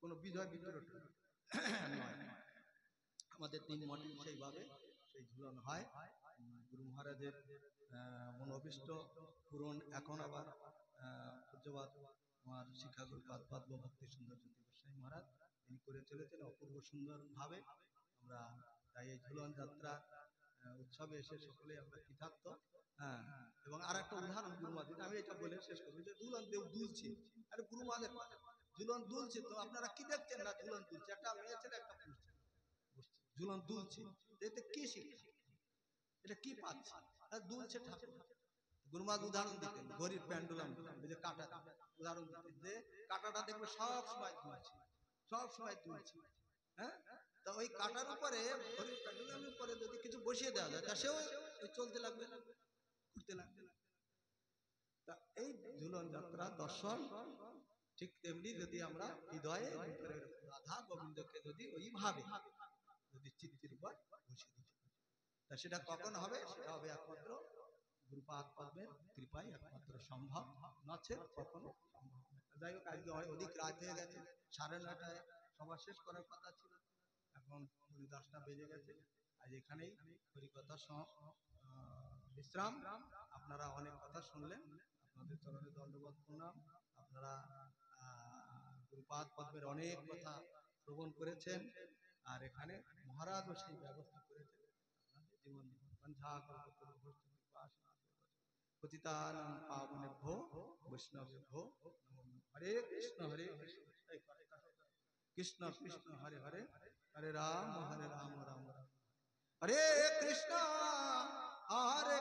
কোনো বিজয় বিগ্রহ নয়। আমাদের 3 মঠে সেইভাবে সেই ঝুলন হয়। গুরু মহারাজের মনোভীষ্ট পূরণ এখন আবার পূজ্যবাদ আমার শিক্ষাগুরুপাদ পদ্ম ভক্তি সুন্দর জ্যোতি গোস্বামী মহারাজ তিনি করে চলেছেন অপূর্ব সুন্দর ভাবে। আমরা তাই এই ঝুলন যাত্রা উৎসবে এসে সকলে আমরা কৃতার্থ। হ্যাঁ, এবং আর একটা উদাহরণ গুরু মহারাজ, আমি এটা বলে শেষ করবো, যে ঝুলন দেব দুলছে, আরে গুরু মহারাজ ঝুলন দুলছে, তো আপনারা কি দেখছেন না ঝুলন দুলছে? একটা মেয়ে ছেলে একটা পুরুষ ঝুলন দুলছে, এতে কি শিক্ষা, এটা কি পাচ্ছে? দুলছে ঠাকুর। গুরু মহারাজ উদাহরণ দিতেন, ঘড়ির প্যান্ডুলাম, এই যে কাঁটা উদাহরণ দিতেন, যে কাঁটাটা দেখবে সব সময় দুলছে, সব সময় দুলছে। হ্যাঁ, তা ওই কাঁটার উপরে, ঘড়ির প্যান্ডুলামের উপরে যদি কিছু বসিয়ে দেওয়া যায়, তা সেও চলতে লাগবে, ঘুরতে লাগবে। তা এই ঝুলন যাত্রা দর্শন ঠিক তেমনি যদি আমরা হৃদয়ে রাধা গোবিন্দকে যদি ওইভাবে যদি চিত্তের উপর বসিয়ে দিতে, তা সেটা কখন হবে? সেটা হবে একমাত্র গুরুপাদ পদ্মের কৃপায় একমাত্র সম্ভব, নচেত কখনো সম্ভব না। যাই হোক, আজকে অধিক রাত হয়ে গেছে, 9:30টায় সভা শেষ করার কথা ছিল, এখন 10টা বেজে গেছে। আজ এখানেই হরিকথা বিশ্রাম। আপনারা অনেক কথা শুনলেন, আপনাদের চরণে দণ্ডবত প্রণাম। আপনারা গুরুপাদ পদ্মের অনেক কথা শ্রবণ করেছেন, আর এখানে মহারাজও সেই ব্যবস্থা করেছেন আপনাদের জীবন পতিতানাং পাবনেভ্যো বৈষ্ণবেভ্যো নমো নমঃ। হরে কৃষ্ণ কৃষ্ণ কৃষ্ণ হরে হরে, হরে রাম রাম রাম হরে কৃষ্ণ হরে